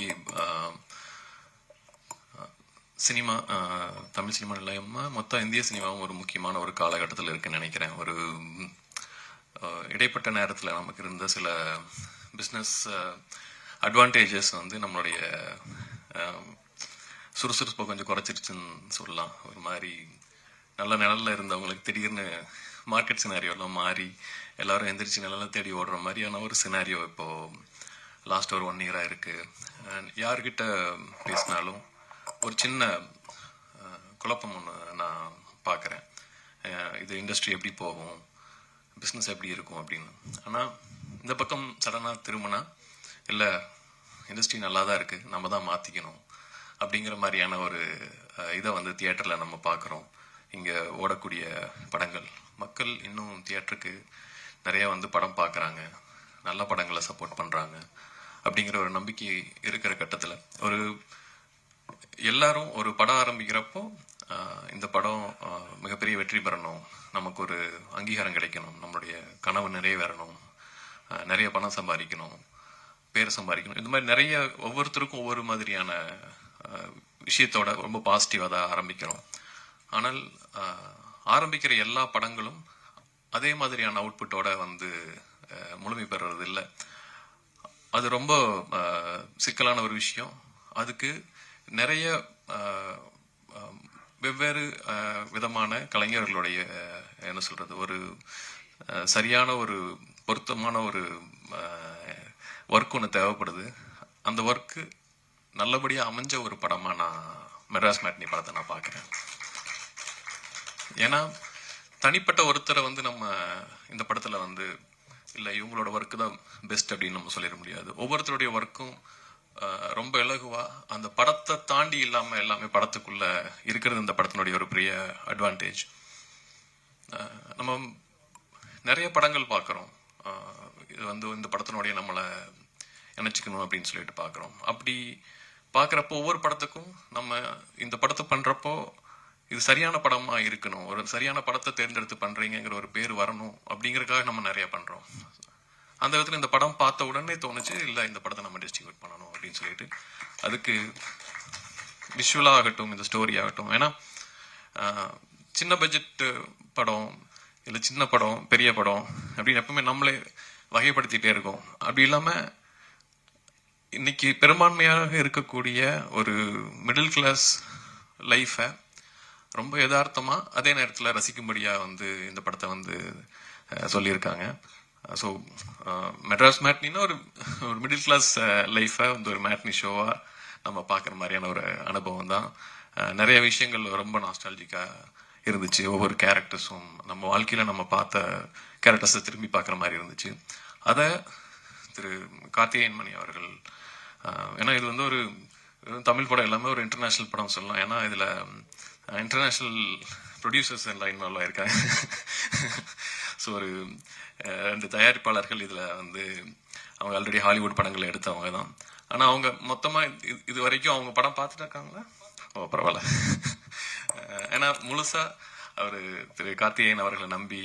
சினிமா, தமிழ் சினிமா இல்லாமல் மொத்த இந்திய சினிமாவும் ஒரு முக்கியமான ஒரு காலகட்டத்தில் இருக்குன்னு நினைக்கிறேன். ஒரு இடைப்பட்ட நேரத்தில் நமக்கு இருந்த சில பிஸ்னஸ் அட்வான்டேஜஸ் வந்து நம்மளுடைய சுறுசுறுப்பை கொஞ்சம் குறைச்சிருச்சுன்னு சொல்லலாம். ஒரு மாதிரி நல்ல நிழலில் இருந்தவங்களுக்கு திடீர்னு மார்க்கெட் சினாரியோலாம் மாறி எல்லாரும் எந்திரிச்சு நிழலாம் தேடி ஓடுற மாதிரியான ஒரு சினாரியோ இப்போது லாஸ்ட் ஒரு 1 இயராக இருக்குது. யார்கிட்ட பேசினாலும் ஒரு சின்ன குழப்பம் ஒன்று நான் பார்க்குறேன். இது இண்டஸ்ட்ரி எப்படி போகும், பிஸ்னஸ் எப்படி இருக்கும் அப்படின்னு. ஆனால் இந்த பக்கம் சடனாக திரும்பினா, இல்லை இண்டஸ்ட்ரி நல்லா தான் இருக்குது, நம்ம தான் மாற்றிக்கணும் அப்படிங்கிற மாதிரியான ஒரு இதை வந்து தியேட்டரில் நம்ம பார்க்குறோம். இங்கே ஓடக்கூடிய படங்கள் மக்கள் இன்னும் தியேட்டருக்கு நிறைய வந்து படம் பார்க்குறாங்க, நல்ல படங்களை சப்போர்ட் பண்ணுறாங்க அப்படிங்கிற ஒரு நம்பிக்கை இருக்கிற கட்டத்தில் எல்லாரும் ஒரு படம் ஆரம்பிக்கிறப்போ இந்த படம் மிகப்பெரிய வெற்றி பெறணும், நமக்கு ஒரு அங்கீகாரம் கிடைக்கணும், நம்மளுடைய கனவு நிறைவேறணும், நிறைய பணம் சம்பாதிக்கணும், பேர் சம்பாதிக்கணும், இந்த மாதிரி நிறைய ஒவ்வொருத்தருக்கும் ஒவ்வொரு மாதிரியான விஷயத்தோட ரொம்ப பாசிட்டிவாக தான் ஆரம்பிக்கிறோம். ஆனால் ஆரம்பிக்கிற எல்லா படங்களும் அதே மாதிரியான அவுட்புட்டோட வந்து முழுமை பெறுறது இல்லை. அது ரொம்ப சிக்கலான ஒரு விஷயம். அதுக்கு நிறைய வெவ்வேறு விதமான கலைஞர்களுடைய என்ன சொல்றது, ஒரு சரியான ஒரு பொருத்தமான ஒரு ஒர்க் ஒன்று தேவைப்படுது. அந்த ஒர்க்கு நல்லபடியாக அமைஞ்ச ஒரு படமா நான் மெட்ராஸ் மேட்னி படத்தை நான் பார்க்குறேன். ஏன்னா தனிப்பட்ட ஒருத்தரை வந்து நம்ம இந்த படத்தில் வந்து இல்லை இவங்களோட ஒர்க்கு தான் பெஸ்ட் அப்படின்னு நம்ம சொல்லிட முடியாது. ஒவ்வொருத்தருடைய ஒர்க்கும் ரொம்ப இலகுவா அந்த படத்தை தாண்டி இல்லாம எல்லாமே படத்துக்குள்ள இருக்கிறது இந்த படத்தினுடைய ஒரு பெரிய அட்வான்டேஜ். நம்ம நிறைய படங்கள் பார்க்குறோம், இது வந்து இந்த படத்தினுடைய நம்மளை நினைச்சுக்கணும் அப்படின்னு சொல்லிட்டு பார்க்குறோம். அப்படி பார்க்குறப்போ ஒவ்வொரு படத்துக்கும் நம்ம இந்த படத்தை பண்றப்போ இது சரியான படமா இருக்கணும், ஒரு சரியான படத்தை தேர்ந்தெடுத்து பண்றீங்கிற ஒரு பேர் வரணும் அப்படிங்கறதுக்காக நம்ம நிறைய பண்றோம். அந்த விதத்துல இந்த படம் பார்த்த உடனே தோணுச்சு இல்லை இந்த படத்தை நம்ம டிஸ்ட்ரிபியூட் பண்ணணும் அப்படின்னு சொல்லிட்டு. அதுக்கு விஷுவலா ஆகட்டும், இந்த ஸ்டோரி ஆகட்டும், ஏன்னா சின்ன பட்ஜெட் படம் இல்லை சின்ன படம் பெரிய படம் அப்படின்னு எப்பவுமே நம்மளே வகைப்படுத்திட்டே இருக்கோம். அப்படி இல்லாம இன்னைக்கு பெரும்பான்மையாக இருக்கக்கூடிய ஒரு மிடில் கிளாஸ் லைஃபை ரொம்ப யதார்த்தமா அதே நேரத்தில் ரசிக்கும்படியா வந்து இந்த படத்தை வந்து சொல்லியிருக்காங்க. ஸோ மெட்ராஸ் மேட்னின்னா ஒரு மிடில் கிளாஸ் லைஃபை வந்து ஒரு மேட்னி ஷோவா நம்ம பார்க்குற மாதிரியான ஒரு அனுபவம் தான். நிறைய விஷயங்கள் ரொம்ப நாஸ்டாலஜிக்கா இருந்துச்சு. ஒவ்வொரு கேரக்டர்ஸும் நம்ம வாழ்க்கையில நம்ம பார்த்த கேரக்டர்ஸை திரும்பி பார்க்குற மாதிரி இருந்துச்சு. அதை திரு கார்த்திகேயன் மணி அவர்கள், ஏன்னா இது வந்து ஒரு தமிழ் படம் எல்லாமே ஒரு இன்டர்நேஷனல் படம் சொல்லலாம். ஏன்னா இதுல இன்டர்நேஷனல் ப்ரொடியூசர்ஸ் எல்லாம் இன்வால்வ் ஆயிருக்காங்க. ஸோ ஒரு 2 தயாரிப்பாளர்கள் இதுல வந்து அவங்க ஆல்ரெடி ஹாலிவுட் படங்கள் எடுத்தவங்க தான். ஆனா அவங்க மொத்தமா இது வரைக்கும் அவங்க படம் பார்த்துட்டு இருக்காங்களா? ஓ பரவாயில்ல. ஏன்னா முழுசா அவரு திரு கார்த்திகேயன் அவர்களை நம்பி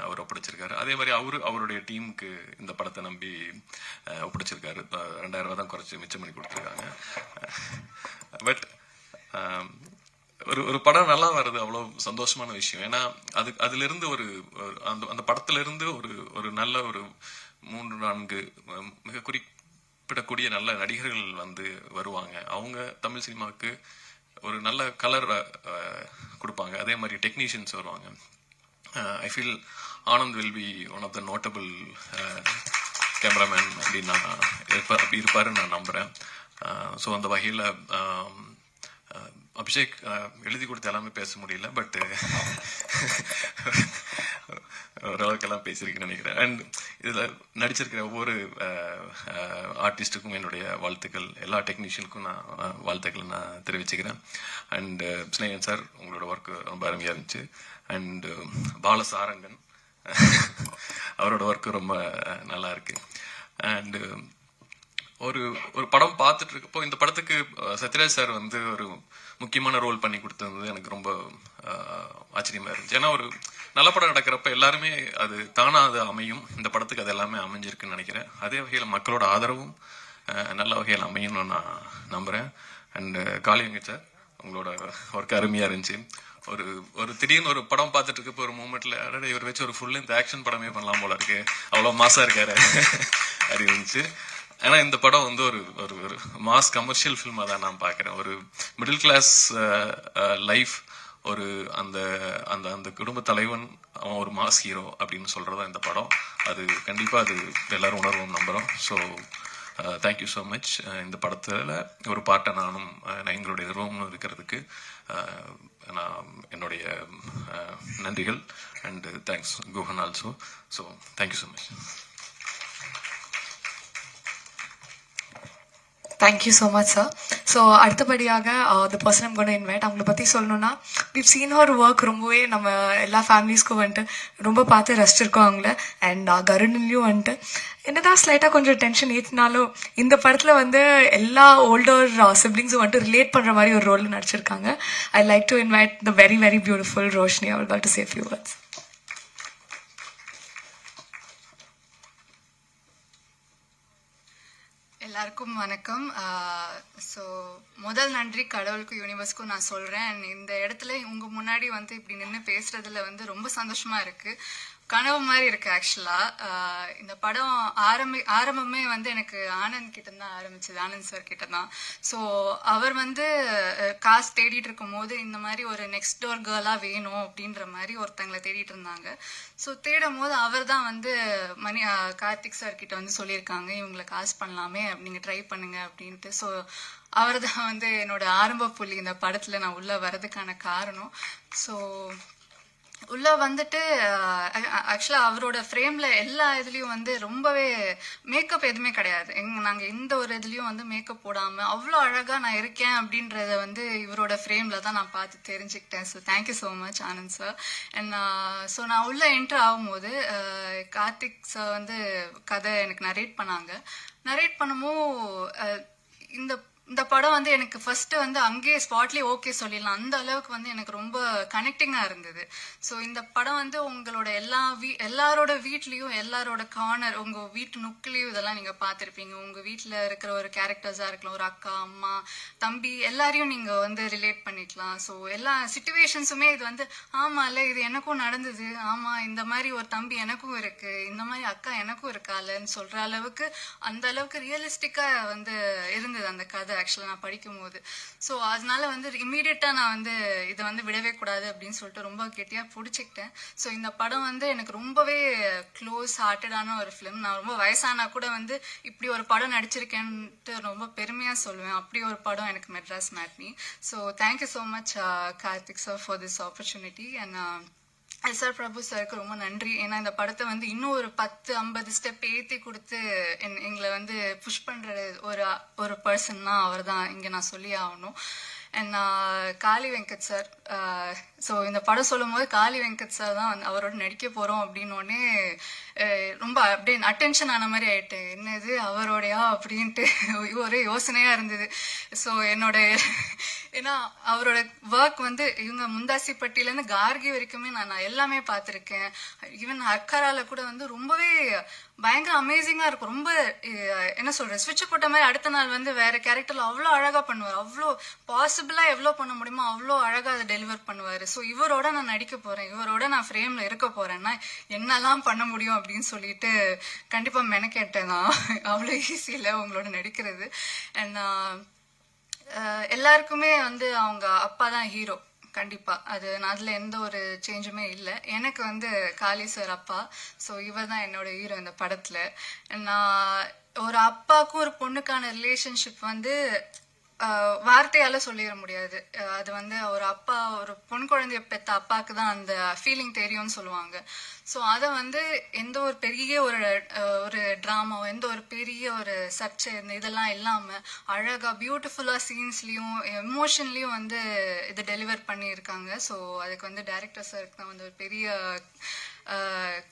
அவர் ஒப்படைச்சிருக்காரு. அதே மாதிரி அவருடைய டீமுக்கு இந்த படத்தை நம்பி ஒப்படைச்சிருக்காரு. 2000 ரூபாய் தான் குறைச்சி மிச்சம் பண்ணி கொடுத்துருக்காங்க. பட் ஒரு படம் நல்லா வர்றது அவ்வளவு சந்தோஷமான விஷயம். ஏன்னா அதுல இருந்து அந்த படத்துல இருந்து ஒரு நல்ல ஒரு 3-4 மிக குறிப்பிடக்கூடிய நல்ல நடிகர்கள் வந்து வருவாங்க. அவங்க தமிழ் சினிமாவுக்கு ஒரு நல்ல கலர் கொடுப்பாங்க. அதே மாதிரி டெக்னீஷியன்ஸ் வருவாங்க. I feel Anand will be one of the notable cameraman அப்படின்னு நான் இருப்பாருன்னு நான் நம்புறேன். ஸோ அந்த வகையில் அபிஷேக் எழுதி கொடுத்த எல்லாமே பேச முடியல, பட் ஓரளவுக்கெல்லாம் பேசியிருக்கேன்னு நினைக்கிறேன். அண்ட் இதில் நடிச்சிருக்கிற ஒவ்வொரு ஆர்டிஸ்டுக்கும் என்னுடைய வாழ்த்துக்கள், எல்லா டெக்னீஷியனுக்கும் நான் வாழ்த்துக்களை நான் தெரிவிச்சுக்கிறேன். அண்ட் ஸ்னேகன் சார், உங்களோட ஒர்க் ரொம்ப அருமையாக இருந்துச்சு. அண்ட் பாலசாரங்கன் அவரோட ஒர்க்கு ரொம்ப நல்லா இருக்கு. அண்டு ஒரு படம் பார்த்துட்டு இருக்கப்போ இந்த படத்துக்கு சத்யராஜ் சார் வந்து ஒரு முக்கியமான ரோல் பண்ணி கொடுத்தது எனக்கு ரொம்ப ஆச்சரியமா இருந்துச்சு. ஏன்னா ஒரு நல்ல படம் நடக்கிறப்ப எல்லாருமே அது தானா அது அமையும். இந்த படத்துக்கு அது எல்லாமே அமைஞ்சிருக்குன்னு நினைக்கிறேன். அதே வகையில் மக்களோட ஆதரவும் நல்ல வகையில் அமையும்னு நான் நம்புறேன். அண்ட் காளியங்க சார், உங்களோட ஒர்க் அருமையா இருந்துச்சு. ஒரு திடீர்னு ஒரு படம் பார்த்துட்டு இருக்கப்போ ஒரு மூமெண்ட்ல அடடே இவர் வச்சு ஒரு ஃபுல் இந்த ஆக்ஷன் படமே பண்ணலாம் போல இருக்கு, அவ்வளவு மாசா இருக்காரு அப்படி இருந்துச்சு. ஆனா இந்த படம் வந்து ஒரு மாஸ் கமர்ஷியல் ஃபில்மா தான் நான் பாக்குறேன். ஒரு மிடில் கிளாஸ் லைஃப், ஒரு அந்த அந்த அந்த குடும்ப தலைவன் அவன் ஒரு மாஸ் ஹீரோ அப்படின்னு சொல்றதா இந்த படம். அது கண்டிப்பா அது எல்லாரும் உணர்வும் நம்புறோம். So thank you so much. இந்த படத்துல ஒரு பாட்டை நானும் எங்களுடைய நிறுவனம் இருக்கிறதுக்கு நான் என்னுடைய நன்றிகள். And thanks Guhan also. So thank you so much. Thank you so much, sir. So அடுத்தபடியாக the person I'm gonna invite அவங்கள பற்றி சொல்லணும்னா we've seen her work ரொம்பவே நம்ம எல்லா ஃபேமிலிஸ்க்கும் வந்துட்டு ரொம்ப பார்த்து ரசிச்சிருக்கோம் அவங்கள. அண்ட் கருடன்லையும் வந்துட்டு என்னதான் ஸ்லைட்டாக கொஞ்சம் டென்ஷன் ஏற்றினாலும் இந்த படத்தில் வந்து எல்லா ஓல்டர் சிப்ளிங்ஸும் வந்துட்டு ரிலேட் பண்ணுற மாதிரி ஒரு ரோல் நடிச்சிருக்காங்க. ஐ like to invite the very very beautiful Roshini. I would like to say a few words. எல்லாருக்கும் வணக்கம். ஸோ முதல் நன்றி கடவுளுக்கும் யூனிவர்ஸ்க்கும் நான் சொல்கிறேன். இந்த இடத்துல உங்கள் முன்னாடி வந்து இப்படி நின்று பேசுகிறதுல வந்து ரொம்ப சந்தோஷமாக இருக்குது. கனவு மாதிரி இருக்கு ஆக்சுவலாக. இந்த படம் ஆரம்பமே வந்து எனக்கு ஆனந்த் கிட்ட தான் ஆரம்பிச்சது, ஆனந்த் சார் கிட்ட தான். ஸோ அவர் வந்து காசு தேடிட்டு இருக்கும் போது இந்த மாதிரி ஒரு நெக்ஸ்ட் டோர் கேர்ளாக வேணும் அப்படின்ற மாதிரி ஒருத்தங்களை தேடிட்டு இருந்தாங்க. ஸோ தேடும் போது அவர் தான் வந்து கார்த்திக் சார் கிட்ட வந்து சொல்லியிருக்காங்க இவங்களை காசு பண்ணலாமே, நீங்கள் ட்ரை பண்ணுங்க அப்படின்ட்டு. ஸோ அவர் தான் வந்து என்னோட ஆரம்ப புள்ளி இந்த படத்தில் நான் உள்ளே வர்றதுக்கான காரணம். ஸோ உள்ள வந்துட்டு ஆக்சுவலா அவரோட ஃப்ரேம்ல எல்லா இதுலயும் வந்து ரொம்பவே மேக்கப் எதுவுமே கிடையாது. நாங்க எந்த ஒரு இதுலயும் வந்து மேக்கப் போடாம அவ்வளோ அழகா நான் இருக்கேன் அப்படின்றத வந்து இவரோட ஃப்ரேம்ல தான் நான் பார்த்து தெரிஞ்சுக்கிட்டேன். So thank you so much Anand sir. And so நான் உள்ள என்ட்ரு ஆகும்போது கார்த்திக் சார் வந்து கதை எனக்கு நரேட் பண்ணாங்க. நரேட் பண்ணமோ இந்த படம் வந்து எனக்கு ஃபர்ஸ்ட் வந்து அங்கேயே ஸ்பாட்லேயே ஓகே சொல்லிடலாம், அந்த அளவுக்கு வந்து எனக்கு ரொம்ப கனெக்டிங்காக இருந்தது. ஸோ இந்த படம் வந்து உங்களோட எல்லாரோட வீட்லேயும் எல்லாரோட கார்னர் உங்கள் வீட்டு நுக்கிலையும் இதெல்லாம் நீங்கள் பார்த்துருப்பீங்க. உங்கள் வீட்டில் இருக்கிற ஒரு கேரக்டர்ஸாக இருக்கலாம், ஒரு அக்கா அம்மா தம்பி எல்லாரையும் நீங்கள் வந்து ரிலேட் பண்ணிக்கலாம். ஸோ எல்லா சிச்சுவேஷன்ஸுமே இது வந்து ஆமாம் இல்லை இது எனக்கும் நடந்தது, ஆமாம் இந்த மாதிரி ஒரு தம்பி எனக்கும் இருக்கு, இந்த மாதிரி அக்கா எனக்கும் இருக்காலன்னு சொல்கிற அளவுக்கு அந்த அளவுக்கு ரியலிஸ்டிக்காக வந்து இருந்தது அந்த கதை ஆக்சுவலாக நான் படிக்கும் போது. ஸோ அதனால வந்து இம்மீடியட்டாக நான் வந்து இதை வந்து விடவே கூடாது அப்படின்னு சொல்லிட்டு ரொம்ப கெட்டியாக பிடிச்சிக்கிட்டேன். ஸோ இந்த படம் வந்து எனக்கு ரொம்பவே க்ளோஸ் ஹார்ட்டடான ஒரு ஃபிலிம். நான் ரொம்ப வயசானா கூட வந்து இப்படி ஒரு படம் நடிச்சிருக்கேன்ட்டு ரொம்ப பெருமையாக சொல்லுவேன். அப்படி ஒரு படம் எனக்கு Madras matinee. So thank you so much Karthik sir for this opportunity. And SR Prabhu சாருக்கு ரொம்ப நன்றி. ஏன்னா இந்த படத்தை வந்து இன்னும் ஒரு 10-50 ஸ்டெப் ஏற்றி கொடுத்து எங்களை வந்து புஷ் பண்ணுற ஒரு பர்சன்னா அவர் தான் இங்கே நான் சொல்லி ஆகணும். And Kali Venkat sir. So இந்த படம் சொல்லும் போது காளி வெங்கட் சார் தான் வந்து அவரோட நடிக்க போகிறோம் அப்படின்னோடனே ரொம்ப அப்படியே அட்டென்ஷன் ஆன மாதிரி ஆயிட்டேன். என்னது அவரோடையா அப்படின்ட்டு ஒரே யோசனையாக இருந்தது. ஸோ ஏன்னா அவரோட ஒர்க் வந்து இவங்க முந்தாசிப்பட்டியிலேருந்து கார்கி வரைக்குமே நான் எல்லாமே பார்த்துருக்கேன். ஈவன் ஹர்கரால கூட வந்து ரொம்பவே பயங்கர அமேசிங்காக இருக்கும். ரொம்ப என்ன சொல்கிறேன், ஸ்விட்ச் போட்ட மாதிரி அடுத்த நாள் வந்து வேற கேரக்டரில் அவ்வளோ அழகாக பண்ணுவார். அவ்வளோ பாசிபிளாக எவ்வளோ பண்ண முடியுமோ அவ்வளோ அழகாக அதை டெலிவர் பண்ணுவார். ஸோ இவரோட நான் நடிக்க போகிறேன், இவரோட நான் ஃப்ரேமில் இருக்க போகிறேன்னா என்னெல்லாம் பண்ண முடியும் அப்படின்னு சொல்லிட்டு கண்டிப்பாக மெனக்கேட்டேன் நான். அவ்வளோ ஈஸி இல்லை உங்களோட நடிக்கிறது. அண்ட் எல்லாருக்குமே வந்து அவங்க அப்பா தான் ஹீரோ கண்டிப்பா. அதுல எந்த ஒரு சேஞ்சுமே இல்லை. எனக்கு வந்து காளி சார் அப்பா. ஸோ இவர் தான் என்னோட ஹீரோ இந்த படத்துல. நான் ஒரு அப்பாவுக்கும் ஒரு பொண்ணுக்கான ரிலேஷன்ஷிப் வந்து வார்த்தையால சொல்லிட முடியாது. அது வந்து ஒரு அப்பா ஒரு பொன் குழந்தைய பெத்த அப்பாவுக்கு தான் அந்த ஃபீலிங் தெரியும்னு சொல்லுவாங்க. ஸோ அதை வந்து எந்த ஒரு பெரிய ஒரு ட்ராமாவோ எந்த ஒரு பெரிய ஒரு சர்ச்சை இதெல்லாம் இல்லாமல் அழகாக பியூட்டிஃபுல்லாக சீன்ஸ்லேயும் எமோஷன்லேயும் வந்து இதை டெலிவர் பண்ணியிருக்காங்க. ஸோ அதுக்கு வந்து டைரக்டர் சாருக்கு தான் வந்து ஒரு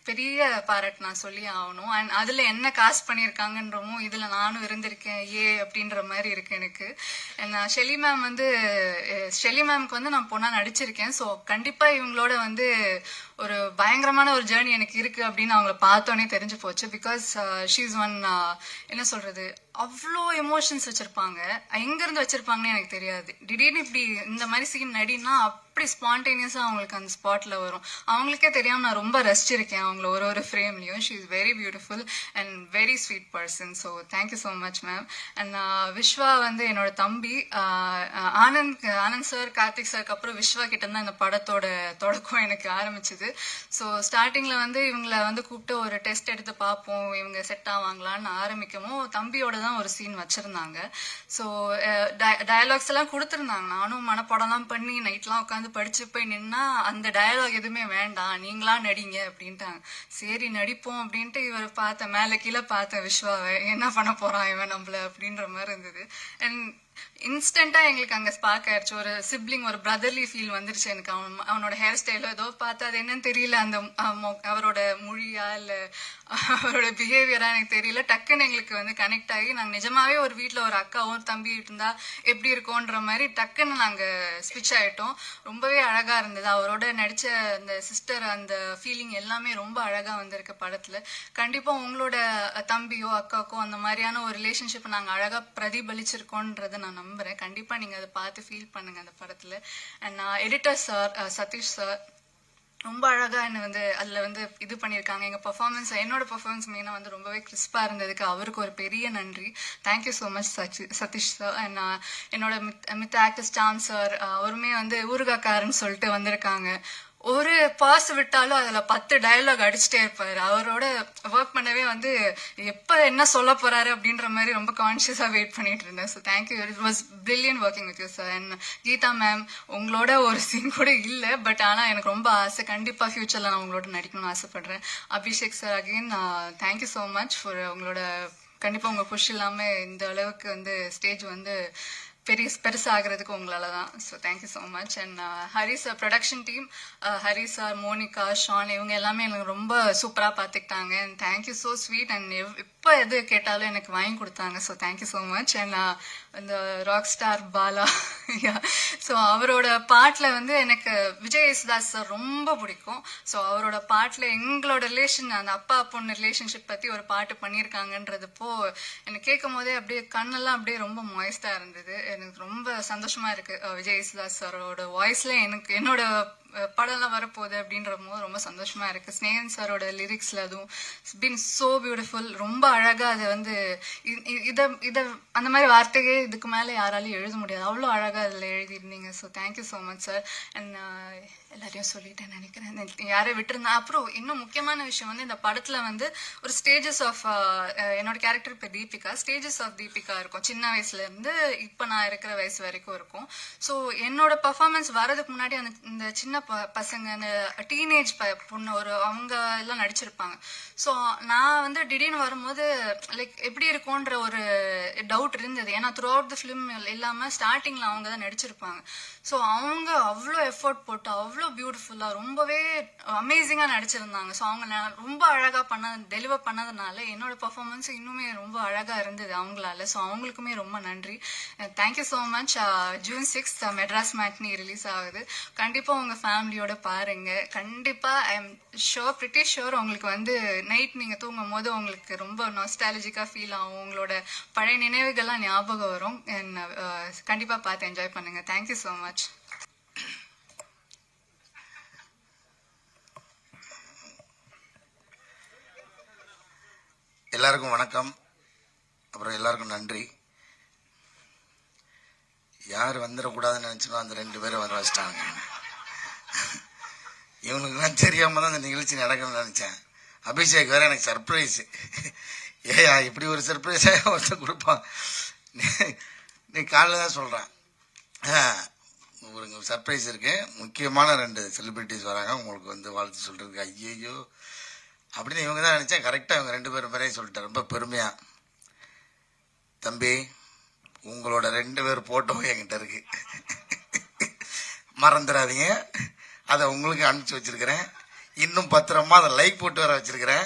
பெரிய பாராட்டு நான் சொல்லி ஆகணும். அண்ட் அதில் என்ன காஸ்ட் பண்ணியிருக்காங்கன்றமும் இதில் நானும் இருந்திருக்கேன் அப்படின்ற மாதிரி இருக்கு எனக்கு. நான் ஷெலி மேம்க்கு வந்து நான் பொண்ணா நடிச்சிருக்கேன். ஸோ கண்டிப்பாக இவங்களோட வந்து ஒரு பயங்கரமான ஒரு ஜேர்னி எனக்கு இருக்கு அப்படின்னு அவங்கள பார்த்தோன்னே தெரிஞ்சு போச்சு. பிகாஸ் ஷீஸ் ஒன் என்ன சொல்றது, அவ்வளோ எமோஷன்ஸ் வச்சிருப்பாங்க. எங்கேருந்து வச்சிருப்பாங்கன்னு எனக்கு தெரியாது. திடீர்னு இப்படி இந்த மாதிரி சீன் நடினா அப்படி ஸ்பான்டேனியஸா அவங்களுக்கு அந்த ஸ்பாட்ல வரும். அவங்களுக்கே தெரியாம நான் ரொம்ப ரசிச்சிருக்கேன் அவங்கள ஒரு ஃப்ரேம்லயும். She is very beautiful and very sweet person. So thank you so much ma'am. And Vishwa வந்து என்னோட தம்பி. ஆனந்த் சார் கார்த்திக் சாருக்கு அப்புறம் விஸ்வா கிட்ட தான் இந்த படத்தோட தொடக்கம் எனக்கு ஆரம்பிச்சது. ஸோ ஸ்டார்டிங்ல வந்து இவங்களை வந்து கூப்பிட்டு ஒரு டெஸ்ட் எடுத்து பார்ப்போம் இவங்க செட் ஆவாங்களான்னு ஆரம்பிக்கவும் தம்பியோட தான் ஒரு சீன் வச்சிருந்தாங்க. ஸோ டயலாக்ஸ் எல்லாம் கொடுத்துருந்தாங்க. நானும் மனப்படம்லாம் பண்ணி நைட்லாம் உட்காந்து படிச்சு போய் நின்னா அந்த டயலாக் எதுவுமே வேண்டாம், நீங்களா நடிங்க அப்படின்ட்டாங்க. சரி நடிப்போம் அப்படின்ட்டு இவர் பார்த்தேன், மேலே கீழே பார்த்தேன் விஸ்வாவை, என்ன பண்ண போறான் இவன் நம்மள அப்படின்ற மாதிரி இருந்தது. அண்ட் இன்ஸ்டன்டா எங்களுக்கு அங்க ஸ்பார்க் ஆயிடுச்சு. ஒரு சிப்ளிங், ஒரு பிரதர்லி ஃபீல் வந்துருச்சு எனக்கு. அவனோட ஹேர் ஸ்டைலோ ஏதோ பார்த்து அது என்னன்னு தெரியல, அந்த அவரோட மொழியா இல்ல அவரோட பிஹேவியரா எனக்கு தெரியல, டக்குன்னு எங்களுக்கு வந்து கனெக்ட் ஆகி நாங்க நிஜமாவே ஒரு வீட்டுல ஒரு அக்காவும் தம்பி இருந்தா எப்படி இருக்கும்ன்ற மாதிரி டக்குன்னு நாங்க ஸ்விட்ச் ஆயிட்டோம். ரொம்பவே அழகா இருந்தது. அவரோட நடிச்ச அந்த சிஸ்டர் அந்த ஃபீலிங் எல்லாமே ரொம்ப அழகா வந்திருக்கு படத்துல. கண்டிப்பா உங்களோட தம்பியோ அக்காக்கோ அந்த மாதிரியான ஒரு ரிலேஷன்ஷிப் நாங்க அழகா பிரதிபலிச்சிருக்கோன்றதை நான் நம்புறேன். கண்டிப்பா நீங்க அதை பார்த்து ஃபீல் பண்ணுங்க அந்த படத்துல. And editor sir Satish sir ரொம்ப அழகா என்ன வந்து அதுல வந்து இது பண்ணிருக்காங்க. எங்க பெர்ஃபார்மன்ஸ், என்னோட பெர்ஃபார்மன்ஸ் மெயினா வந்து ரொம்பவே கிறிஸ்பா இருந்ததுக்கு அவருக்கு ஒரு பெரிய நன்றி. Thank you so much Satish sir. And என்னோட மித்த ஆக்டர்ஸ் சாம் சார், அவருமே வந்து ஊருகாக்காரன்னு சொல்லிட்டு வந்திருக்காங்க. ஒரு பாஸ் விட்டாலும் அதுல 10 டயலாக் அடிச்சுட்டே இருப்பாரு. அவரோட ஒர்க் பண்ணவே வந்து எப்ப என்ன சொல்ல போறாரு அப்படின்ற மாதிரி ரொம்ப கான்சியஸா வெயிட் பண்ணிட்டு இருந்தேன். So thank you, it was brilliant working with you sir. And Geetha ma'am, உங்களோட ஒரு சீன் கூட இல்லை, பட் ஆனா எனக்கு ரொம்ப ஆசை, கண்டிப்பா ஃபியூச்சர்ல நான் உங்களோட நடிக்கணும்னு ஆசைப்படுறேன். Abhishek sir again thank you so much for உங்களோட, கண்டிப்பா உங்க புஷ் இல்லாம இந்த அளவுக்கு வந்து ஸ்டேஜ் வந்து பெருசாகிறதுக்கு உங்களாலதான். So thank you so much. And Hari sir, production team, Hari sir, Monica, Shaan, இவங்க எல்லாமே எனக்கு ரொம்ப சூப்பரா பாத்துக்கிட்டாங்க. And thank you so sweet. And எப்ப எது கேட்டாலும் எனக்கு வாங்கி கொடுத்தாங்க. So thank you so much. And இந்த ராக் ஸ்டார் பாலா, ஸோ அவரோட பாட்டுல வந்து எனக்கு விஜய் யேசுதாஸ் சார் ரொம்ப பிடிக்கும். ஸோ அவரோட பாட்டுல எங்களோட ரிலேஷன், அந்த அப்பா பொண்ணு ரிலேஷன்ஷிப் பத்தி ஒரு பாட்டு பண்ணியிருக்காங்கன்றதுப்போ எனக்கு கேட்கும் போதே அப்படியே கண்ணெல்லாம் அப்படியே ரொம்ப மாய்ஸ்டா இருந்தது. எனக்கு ரொம்ப சந்தோஷமா இருக்கு. விஜய் யேசுதாஸ் சாரோட வாய்ஸ்ல எனக்கு என்னோட படம்லாம் வரப்போகுது அப்படின்ற போது ரொம்ப சந்தோஷமா இருக்கு. ஸ்னேகன் சாரோட லிரிக்ஸ்ல அதுவும் பீன் சோ பியூட்டிஃபுல். ரொம்ப அழகா அதை வந்து இத அந்த மாதிரி வார்த்தையே இதுக்கு மேல யாராலையும் எழுத முடியாது, அவ்வளோ அழகா அதுல எழுதிருந்தீங்க. So thank you so much sir. And எல்லாரையும் சொல்லிட்டேன் நினைக்கிறேன், யாரை விட்டுருந்தேன். அப்புறம் இன்னும் முக்கியமான விஷயம் வந்து இந்த படத்துல வந்து ஒரு ஸ்டேஜஸ் ஆஃப், என்னோட கேரக்டர் இப்போ தீபிகா, ஸ்டேஜஸ் ஆஃப் தீபிகா இருக்கும். சின்ன வயசுல இருந்து இப்ப நான் இருக்கிற வயசு வரைக்கும் இருக்கும். ஸோ என்னோட பர்ஃபார்மன்ஸ் வரதுக்கு முன்னாடி அந்த இந்த சின்ன பசங்க, அந்த டீனேஜ் பொண்ணு ஒரு அவங்க எல்லாம் நடிச்சிருப்பாங்க. ஸோ நான் வந்து திடீர்னு வரும்போது லைக் எப்படி இருக்கும்ன்ற ஒரு டவுட் இருந்தது. ஏன்னா த்ரூ அவுட் த ஃபிலிம் இல்லாம ஸ்டார்டிங்ல அவங்க தான் நடிச்சிருப்பாங்க. ஸோ அவங்க அவ்வளோ எஃபர்ட் போட்டு அவ்வளோ பியூட்டிஃபுல்லா ரொம்பவே அமேசிங்கா நடிச்சிருந்தாங்க. ஸோ அவங்க ரொம்ப அழகா டெலிவர் பண்ணதுனால என்னோட பர்ஃபார்மன்ஸ் இன்னுமே ரொம்ப அழகா இருந்தது அவங்களால. ஸோ அவங்களுக்குமே ரொம்ப நன்றி. Thank you so much. June 6 Madras matinee release ஆகுது. கண்டிப்பா உங்க ஃபேமிலியோட பாருங்க. கண்டிப்பா I am sure, pretty sure உங்களுக்கு வந்து நைட் நீங்க தூங்கும் போது உங்களுக்கு ரொம்ப நாஸ்டாலஜிக்கா ஃபீல் ஆகும், உங்களோட பழைய நினைவுகள்லாம் ஞாபகம் வரும். கண்டிப்பா பார்த்து என்ஜாய் பண்ணுங்க. Thank you so much. எல்லாருக்கும் வணக்கம். அப்புறம் எல்லாருக்கும் நன்றி. யார் வந்துடக்கூடாதுன்னு நினைச்சனோ அந்த 2 பேரும் வர வச்சிட்டாங்க. இவனுக்குலாம் தெரியாம தான் இந்த நிகழ்ச்சி நடக்கணும்னு நினைச்சேன். அபிஷேக் வேற எனக்கு சர்ப்ரைஸ். ஏயா இப்படி ஒரு சர்ப்ரைஸா ஒருத்தர் கொடுப்பான்? நீ காலைல தான் சொல்றான். உங்களுக்கு சர்ப்ரைஸ் இருக்கு, முக்கியமான 2 செலிபிரிட்டிஸ் வராங்க உங்களுக்கு வந்து வாழ்த்து சொல்றதுக்கு. ஐயோ அப்படின்னு இவங்க தான் நினைச்சேன். கரெக்டா இவங்க 2 பேரும் பேரையும் சொல்லிட்டேன் ரொம்ப பெருமையா. தம்பி, உங்களோட 2 பேர் போட்டோ என்கிட்ட இருக்கு, மறந்துடாதீங்க. அதை உங்களுக்கு அனுப்பிச்சு வச்சிருக்கிறேன். இன்னும் பத்திரமா அதை லைக் போட்டு வர வச்சிருக்கிறேன்.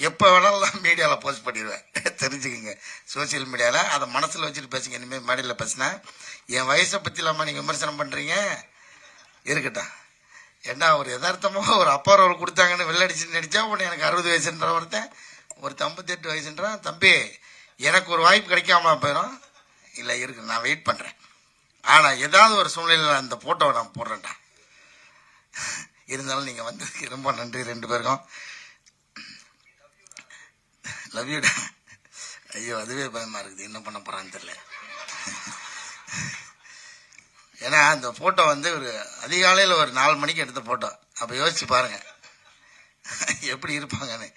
எப்போ வேணாலும் மீடியாவில் போஸ்ட் பண்ணிடுவேன், தெரிஞ்சுக்குங்க. சோசியல் மீடியாவில் அதை மனசில் வச்சுட்டு பேசுங்க. இனிமேல் மேடையில் பேசினேன் என் வயசை பற்றி இல்லாமல் நீங்கள் விமர்சனம் பண்ணுறீங்க இருக்கட்டும். ஏன்னா ஒரு யதார்த்தமாக ஒரு அப்பா ரோல் கொடுத்தாங்கன்னு வெள்ளடிச்சு நடித்தா உடனே எனக்கு 60 வயசுன்ற ஒருத்தன் 58 வயசுன்றான். தம்பி, எனக்கு ஒரு வாய்ப்பு கிடைக்காம போயிடும். இல்லை இருக்கு, நான் வெயிட் பண்ணுறேன். ஆனால் ஏதாவது ஒரு சூழ்நிலையில் அந்த ஃபோட்டோவை நான் போடுறேன்டா. இருந்தாலும் நீங்கள் வந்ததுக்கு ரொம்ப நன்றி 2 பேருக்கும். லவ் யூடா. ஐயோ அதுவே பயமாக இருக்குது, என்ன பண்ண போகிறான்னு தெரியல. ஏன்னா அந்த ஃபோட்டோ வந்து ஒரு அதிகாலையில் ஒரு 4 மணிக்கு எடுத்த ஃபோட்டோ. அப்போ யோசிச்சு பாருங்க எப்படி இருப்பாங்கன்னு.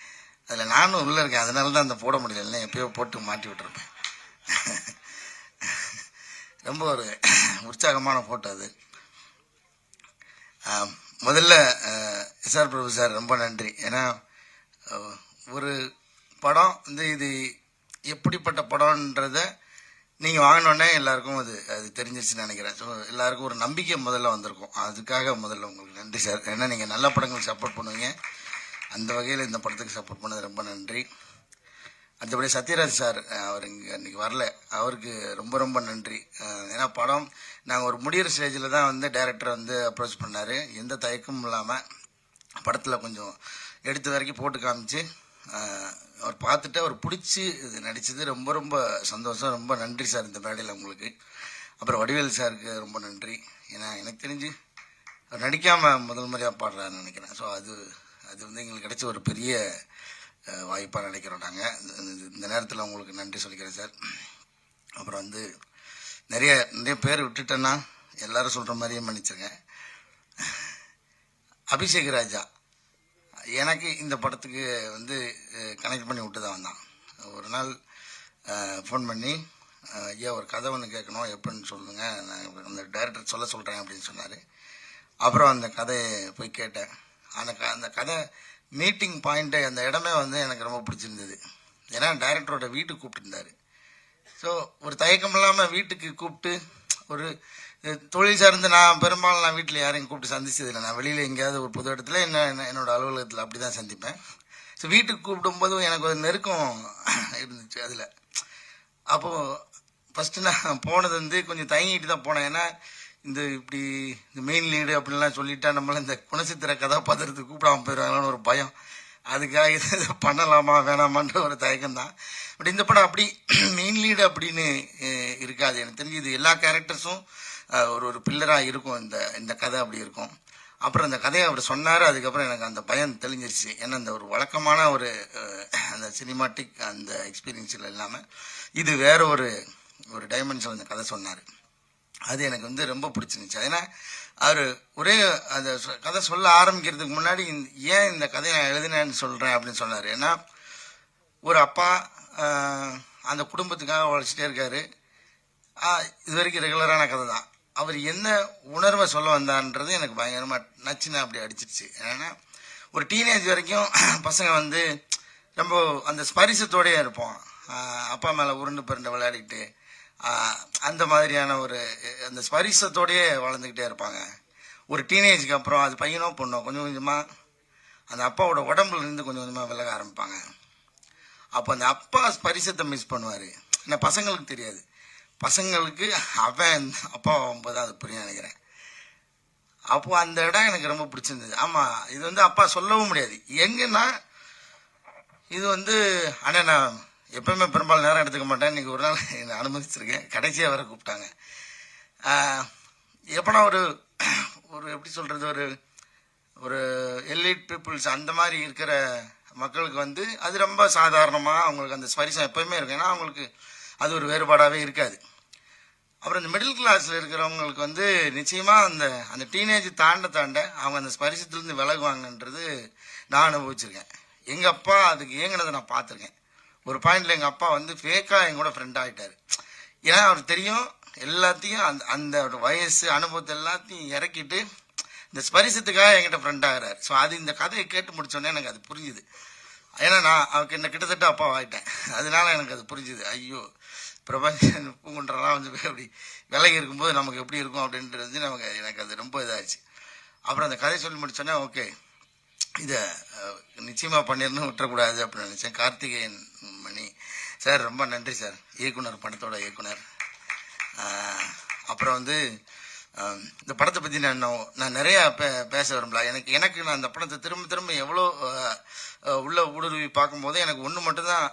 அதில் நானும் உள்ளே இருக்கேன், அதனால தான் அந்த போட முடியல, இல்லை எப்பயோ போட்டு மாட்டி விட்டுருப்பேன். ரொம்ப ஒரு உற்சாகமான ஃபோட்டோ அது. முதல்ல எஸ்ஆர் பிரபு சார் ரொம்ப நன்றி. ஏன்னா ஒரு படம் வந்து இது எப்படிப்பட்ட படம்ன்றத நீங்கள் வாங்கினோடனே எல்லாருக்கும் அது அது தெரிஞ்சிருச்சுன்னு நினைக்கிறேன். ஸோ எல்லாருக்கும் ஒரு நம்பிக்கை முதல்ல வந்திருக்கும். அதுக்காக முதல்ல உங்களுக்கு நன்றி சார். ஏன்னா நீங்கள் நல்ல படங்களுக்கு சப்போர்ட் பண்ணுவீங்க. அந்த வகையில் இந்த படத்துக்கு சப்போர்ட் பண்ணது ரொம்ப நன்றி. அடுத்தபடி சத்யராஜ் சார், அவர் இங்கே அன்றைக்கி வரல, அவருக்கு ரொம்ப ரொம்ப நன்றி. ஏன்னா படம் நாங்கள் ஒரு முடிகிற ஸ்டேஜில் தான் வந்து டைரக்டர் வந்து அப்ரோச் பண்ணார். எந்த தயக்கமும் இல்லாமல் படத்தில் கொஞ்சம் எடுத்த வரைக்கும் போட்டு காமிச்சு அவர் பார்த்துட்டு அவர் பிடிச்சி இது நடித்தது ரொம்ப ரொம்ப சந்தோஷம். ரொம்ப நன்றி சார் இந்த மேடையில் உங்களுக்கு. அப்புறம் வடிவேல் சாருக்கு ரொம்ப நன்றி. ஏன்னா எனக்கு தெரிஞ்சு அவர் நடிக்காமல் முதல் முறையாக பாடுறாருன்னு நினைக்கிறேன். ஸோ அது வந்து எங்களுக்கு கிடைச்ச ஒரு பெரிய வாய்ப்பாக நினைக்கிறோம். நாங்கள் இந்த நேரத்தில் உங்களுக்கு நன்றி சொல்லிக்கிறேன் சார். அப்புறம் வந்து நிறைய பேர் விட்டுட்டேன்னா எல்லாரும் சொல்கிற மாதிரியே மன்னிச்சிருங்க. அபிஷேக் ராஜா எனக்கு இந்த படத்துக்கு வந்து கனெக்ட் பண்ணி விட்டு தான் வந்தான். ஒரு நாள் ஃபோன் பண்ணி, ஐயா ஒரு கதை ஒன்று கேட்கணும், எப்படின்னு சொல்லுங்க, நான் அந்த டைரக்டர் சொல்கிறேன் அப்படின்னு சொன்னார். அப்புறம் அந்த கதையை போய் கேட்டேன். அந்த கதை மீட்டிங் பாயிண்ட்டு, அந்த இடமே வந்து எனக்கு ரொம்ப பிடிச்சிருந்தது. ஏன்னா டைரக்டரோட வீட்டுக்கு கூப்பிட்டுருந்தாரு. ஸோ ஒரு தயக்கம் இல்லாமல் வீட்டுக்கு கூப்பிட்டு, ஒரு தொழில் சார்ந்து நான் பெரும்பாலும் நான் வீட்டில் யாரையும் கூப்பிட்டு சந்திச்சதில்லை. நான் வெளியில் எங்கேயாவது ஒரு பொது இடத்துல என்னோட அலுவலகத்தில் அப்படி தான் சந்திப்பேன். ஸோ வீட்டுக்கு கூப்பிடும்போது எனக்கு ஒரு நெருக்கம் இருந்துச்சு அதில். அப்போது ஃபஸ்ட்டு நான் போனது வந்து கொஞ்சம் தயங்கிட்டு தான் போனேன். ஏன்னா இப்படி இந்த மெயின் லீடு அப்படின்லாம் சொல்லிட்டா நம்மள இந்த குணச்சித்திர கதாபாத்திரத்துக்கு கூப்பிடாமல் போயிடுவாங்களான்னு ஒரு பயம். அதுக்காக இதை பண்ணலாமா வேணாமான்ற ஒரு தயக்கம் தான். பட் இந்த படம் அப்படி மெயின் லீடு அப்படின்னு இருக்காது. எனக்கு தெரிஞ்சு இது எல்லா கேரக்டர்ஸும் ஒரு பில்லராக இருக்கும். இந்த கதை அப்படி இருக்கும். அப்புறம் அந்த கதையை அவர் சொன்னார். அதுக்கப்புறம் எனக்கு அந்த பயம் தெளிஞ்சிருச்சு. ஏன்னா அந்த ஒரு வழக்கமான ஒரு அந்த சினிமாட்டிக் அந்த எக்ஸ்பீரியன்ஸில் இல்லாமல் இது வேற ஒரு டைமென்ஷன் அந்த கதை சொன்னார். அது எனக்கு வந்து ரொம்ப பிடிச்சிருந்துச்சு. ஏன்னா அவர் ஒரே அந்த கதை சொல்ல ஆரம்பிக்கிறதுக்கு முன்னாடி ஏன் இந்த கதையை நான் எழுதினேன்னு சொல்கிறேன் அப்படின்னு சொன்னார். ஏன்னா ஒரு அப்பா அந்த குடும்பத்துக்காக உழைச்சிட்டே இருக்காரு. இது வரைக்கும் ரெகுலரான கதை தான். அவர் என்ன உணர்வை சொல்ல வந்தார்ன்றது எனக்கு பயங்கரமாக நச்சுன்னு அப்படி அடிச்சிருச்சு. ஏன்னா ஒரு டீனேஜ் வரைக்கும் பசங்க வந்து ரொம்ப அந்த ஸ்பரிசத்தோடையே இருப்போம். அப்பா மேலே உருண்டு பிறண்டு விளையாடிக்கிட்டு அந்த மாதிரியான ஒரு அந்த ஸ்பரிசத்தோடையே வளர்ந்துக்கிட்டே இருப்பாங்க. ஒரு டீனேஜுக்கு அப்புறம் அது பையனோ பொண்ணோ கொஞ்சம் கொஞ்சமாக அந்த அப்பாவோட உடம்புல இருந்து கொஞ்சம் கொஞ்சமாக விலக ஆரம்பிப்பாங்க. அப்போ அந்த அப்பா ஸ்பரிசத்தை மிஸ் பண்ணுவார். ஏன்னா பசங்களுக்கு தெரியாது. பசங்களுக்கு அவன் அப்பா ஆகும்போது அது புரிய நினைக்கிறேன். அப்போது அந்த இடம் எனக்கு ரொம்ப பிடிச்சிருந்தது. ஆமாம், இது வந்து அப்பா சொல்லவும் முடியாது. எங்கன்னா இது வந்து ஆனால் நான் எப்பவுமே பெரும்பாலும் நேரம் எடுத்துக்க மாட்டேன். இன்றைக்கி ஒரு நாள் என்னை அனுமதிச்சிருக்கேன். கடைசியாக வர கூப்பிட்டாங்க. எப்போனா ஒரு எப்படி சொல்கிறது, ஒரு எலிட் பீப்புள்ஸ் அந்த மாதிரி இருக்கிற மக்களுக்கு வந்து அது ரொம்ப சாதாரணமாக அவங்களுக்கு அந்த ஸ்பரிசம் எப்போயுமே இருக்கும். ஏன்னா அவங்களுக்கு அது ஒரு வேறுபாடாகவே இருக்காது. அப்புறம் இந்த மிடில் கிளாஸில் இருக்கிறவங்களுக்கு வந்து நிச்சயமாக அந்த டீனேஜ் தாண்ட அவங்க அந்த ஸ்பரிசத்துலேருந்து விலகுவாங்கன்றது நான் அனுபவிச்சிருக்கேன். எங்கள் அப்பா அதுக்கு ஏங்கினதை நான் பார்த்துருக்கேன். ஒரு பாயிண்டில் எங்கள் அப்பா வந்து ஃபேக்காக எங்கூட ஃப்ரெண்ட் ஆகிட்டார். ஏன்னா அவருக்கு தெரியும் எல்லாத்தையும் அந்த வயசு அனுபவத்தை எல்லாத்தையும் இறக்கிட்டு இந்த ஸ்பரிசத்துக்காக என்கிட்ட ஃப்ரெண்ட் ஆகிறாரு. ஸோ அது இந்த கதையை கேட்டு முடிச்சோடனே எனக்கு அது புரிஞ்சுது. ஏன்னா நான் அவருக்கு என்ன கிட்டத்தட்ட அப்பா ஆகிட்டேன். அதனால எனக்கு அது புரிஞ்சுது. ஐயோ, பிரபஞ்சன் பூங்குன்றலாம் வந்து அப்படி விலகி இருக்கும்போது நமக்கு எப்படி இருக்கும் அப்படின்றது எனக்கு அது ரொம்ப இதாகிடுச்சு. அப்புறம் அந்த கதை சொல்லி முடிச்சோன்னே ஓகே, இதை நிச்சயமாக பண்ணிடணும், விட்டுறக்கூடாது அப்படின்னு நினச்சேன். கார்த்திகேயன் மணி சார் ரொம்ப நன்றி சார், இயக்குனர், படத்தோட இயக்குனர். அப்புறம் வந்து இந்த படத்தை பற்றி நான் நிறையா பேச விரும்பல. எனக்கு நான் இந்த படத்தை திரும்ப எவ்வளோ உள்ள ஊடுருவி பார்க்கும்போது எனக்கு ஒன்று மட்டும்தான்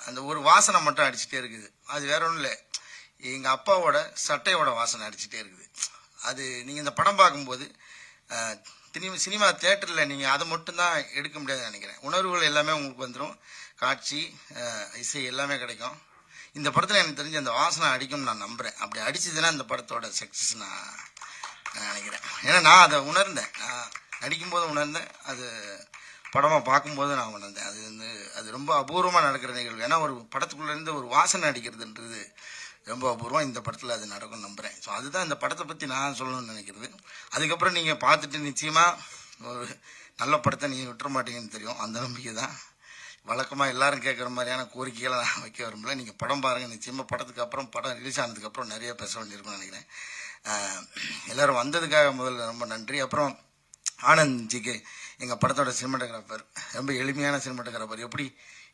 அந்த ஒரு வாசனை மட்டும் அடிச்சுட்டே இருக்குது. அது வேற ஒன்றும் இல்லை, எங்கள் அப்பாவோட சட்டையோட வாசனை அடிச்சுட்டே இருக்குது. அது நீங்கள் இந்த படம் பார்க்கும்போது சினிமா தியேட்டரில் நீங்கள் அதை மட்டும்தான் எடுக்க முடியாதுன்னு நினைக்கிறேன். உணர்வுகள் எல்லாமே உங்களுக்கு வந்துடும், காட்சி, இசை எல்லாமே கிடைக்கும். இந்த படத்தில் எனக்கு தெரிஞ்சு அந்த வாசனை அடிக்கும்னு நான் நம்புகிறேன். அப்படி அடிச்சதுன்னா இந்த படத்தோட சக்ஸஸ் நான் நினைக்கிறேன். ஏன்னா நான் அதை உணர்ந்தேன், நான் நடிக்கும்போது உணர்ந்தேன், அது படமாக பார்க்கும்போது நான் உணர்ந்தேன். அது ரொம்ப அபூர்வமாக நடக்கிற நிகழ்வு. ஏன்னா ஒரு படத்துக்குள்ளேருந்து ஒரு வாசனை அடிக்கிறதுன்றது ரொம்ப அபூர்வம். இந்த படத்தில் அது நடக்கும்னு நம்புகிறேன். ஸோ அதுதான் இந்த படத்தை பற்றி நான் சொல்லணும்னு நினைக்கிறது. அதுக்கப்புறம் நீங்கள் பார்த்துட்டு நிச்சயமாக ஒரு நல்ல படத்தை நீங்கள் விட்டுற மாட்டீங்கன்னு தெரியும். அந்த நம்பிக்கை தான். வழக்கமாக எல்லாரும் கேட்குற மாதிரியான கோரிக்கைகளை நான் வைக்க விரும்பல. நீங்கள் படம் பாருங்கள், நிச்சயமாக படத்துக்கு அப்புறம் படம் ரிலீஸ் ஆனதுக்கப்புறம் நிறைய பேச வேண்டியிருக்கும்னு நினைக்கிறேன். எல்லோரும் வந்ததுக்காக முதல்ல ரொம்ப நன்றி. அப்புறம் ஆனந்த்ஜிக்கு, எங்கள் படத்தோட சினிமாட்டோகிராஃபர், ரொம்ப எளிமையான சினிமாட்டோகிராஃபர். எப்படி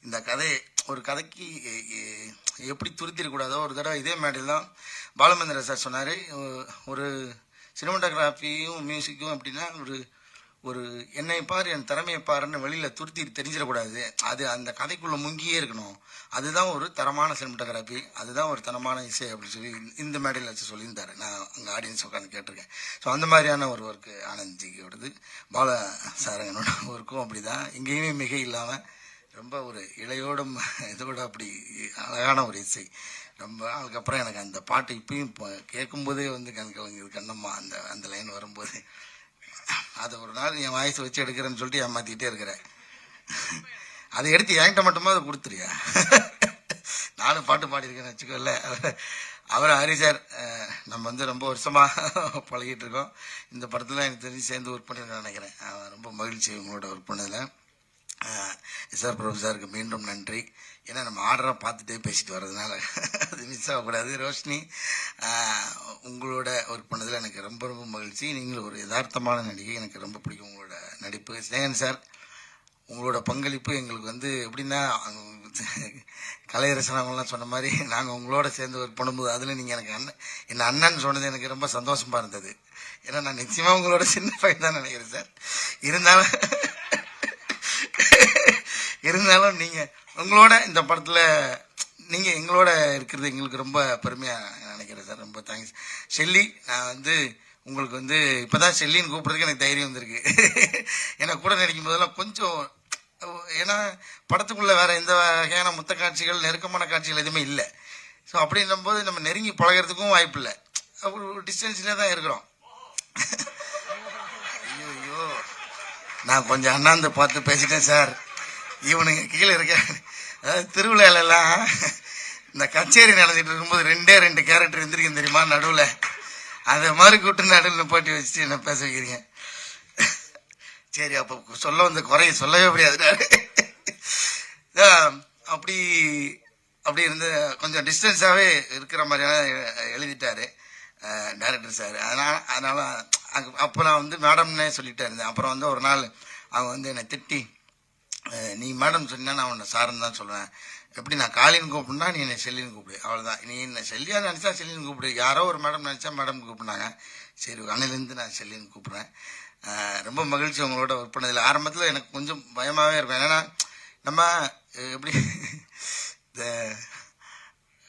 இந்த கதையை ஒரு கதைக்கு எப்படி துருத்திடக்கூடாதோ, ஒரு தடவை இதே மேடையில் தான் பாலுமந்திர சார் சொன்னார், ஒரு சினிமாட்டோகிராஃபியும் மியூசிக்கும் அப்படின்னா ஒரு என்னை பாரு என் திறமையை பாருன்னு வெளியில் துருத்தி தெரிஞ்சிடக்கூடாது, அது அந்த கதைக்குள்ளே முங்கியே இருக்கணும், அதுதான் ஒரு தரமான சினிமாட்டோகிராஃபி, அதுதான் ஒரு தரமான இசை அப்படின்னு சொல்லி இந்த மேடையில் வச்சு சொல்லியிருந்தாரு. நான் அங்கே ஆடியன்ஸ் உட்காந்து கேட்டிருக்கேன். ஸோ அந்த மாதிரியான ஒரு ஒர்க்கு ஆனந்த்ஜியோடது. பால சாரங்கனோட ஒர்க்கும் அப்படி தான், எங்கேயுமே மிக இல்லாமல் ரொம்ப ஒரு இளையோடும் இதோட அப்படி அழகான ஒரு இசை. ரொம்ப அதுக்கப்புறம் எனக்கு அந்த பாட்டு இப்பயும் கேட்கும்போதே வந்து கண்ணம்மா அந்த லைன் வரும்போது அதை ஒரு நாள் என் வாய்ஸ் வச்சு எடுக்கிறேன்னு சொல்லிட்டு ஏமாற்றிக்கிட்டே இருக்கிறேன். அதை எடுத்து என்கிட்ட மட்டுமா அதை கொடுத்துருயா, நானும் பாட்டு பாடியிருக்கேன்னு வச்சுக்கோல்ல. அவர் ஹரி சார் நம்ம வந்து ரொம்ப வருஷமாக பழகிட்டு இருக்கோம். இந்த படத்தில் எனக்கு தெரிஞ்சு சேர்ந்து ஒர்க் பண்ணியிருக்கேன் நினைக்கிறேன். ரொம்ப மகிழ்ச்சி உங்களோட ஒர்க் பண்ணதில். சார் பிரபு சாருக்கு மீண்டும் நன்றி. ஏன்னா நம்ம ஆர்டராக பார்த்துட்டே பேசிட்டு வர்றதுனால அது மிஸ் ஆகக்கூடாது. ரோஷினி, உங்களோட ஒர்க் பண்ணதில் எனக்கு ரொம்ப ரொம்ப மகிழ்ச்சி. நீங்கள் ஒரு யதார்த்தமான நடிகை, எனக்கு ரொம்ப பிடிக்கும் உங்களோட நடிப்பு. ஸ்நேகன் சார், உங்களோட பங்களிப்பு எங்களுக்கு வந்து எப்படின்னா, கலையரசனவங்களாம் சொன்ன மாதிரி நாங்கள் உங்களோட சேர்ந்து ஒர்க் பண்ணும்போது அதில் நீங்கள் எனக்கு என்ன அண்ணன் சொன்னது எனக்கு ரொம்ப சந்தோஷமாக இருந்தது. ஏன்னா நான் நிச்சயமாக உங்களோட சின்ன பையன் தான் நினைக்கிறேன் சார். இருந்தாலும் நீங்கள் உங்களோட இந்த படத்தில் நீங்கள் எங்களோட இருக்கிறது எங்களுக்கு ரொம்ப பெருமையாக நினைக்கிறேன் சார். ரொம்ப தேங்க்ஸ். ஷெல்லி, நான் வந்து உங்களுக்கு வந்து இப்போ தான் ஷெல்லின்னு கூப்பிட்றதுக்கு எனக்கு தைரியம் வந்திருக்கு. ஏன்னா கூட நடிக்கும் போதெல்லாம் கொஞ்சம், ஏன்னா படத்துக்குள்ளே வேறு எந்த வகையான முத்த காட்சிகள் நெருக்கமான காட்சிகள் எதுவுமே இல்லை. ஸோ அப்படின்னும் போது நம்ம நெருங்கி பழகிறதுக்கும் வாய்ப்பு இல்லை, ஒரு டிஸ்டன்ஸ்லேயே தான் இருக்கிறோம். ஐயோ, நான் கொஞ்சம் அண்ணாந்து பார்த்து பேசிட்டேன் சார். இவனுங்க கீழே இருக்க, அதாவது திருவிழாலெல்லாம் இந்த கச்சேரி நடந்துட்டு இருக்கும்போது 2 கேரக்டர் இருந்திருக்கேன் தெரியுமா நடுவில், அதை மாதிரி கூட்டு நடுவில் போட்டி வச்சுட்டு என்ன பேச வைக்கிறீங்க. சரி, அப்போ சொல்ல வந்த குறைய சொல்லவே முடியாது. அப்படி இருந்து கொஞ்சம் டிஸ்டன்ஸாகவே இருக்கிற மாதிரியான எழுதிட்டாரு டைரக்டர் சார். அதனால அப்போ நான் வந்து மேடம்னே சொல்லிட்டே இருந்தேன். அப்புறம் வந்து ஒரு நாள் அவங்க வந்து என்னை திட்டி, நீ மேடம் சொன்னா நான் உன்னை சாருன்னு தான் சொல்லுவேன், எப்படி நான் காலின்னு கூப்பிடுனா நீ என்னை செல்லின்னு கூப்பிடு, அவ்வளோதான். நீ என்னை செல்லியா நினச்சா செல்லின்னு கூப்பிடு, யாரோ ஒரு மேடம் நினச்சா மேடம் கூப்பிடுனாங்க. சரி, அன்னிலேருந்து நான் செல்லின்னு கூப்பிட்றேன். ரொம்ப மகிழ்ச்சி உங்களோட ஒர்க் பண்ணதில். ஆரம்பத்தில் எனக்கு கொஞ்சம் பயமாகவே இருக்கும், ஏன்னா நம்ம எப்படி இந்த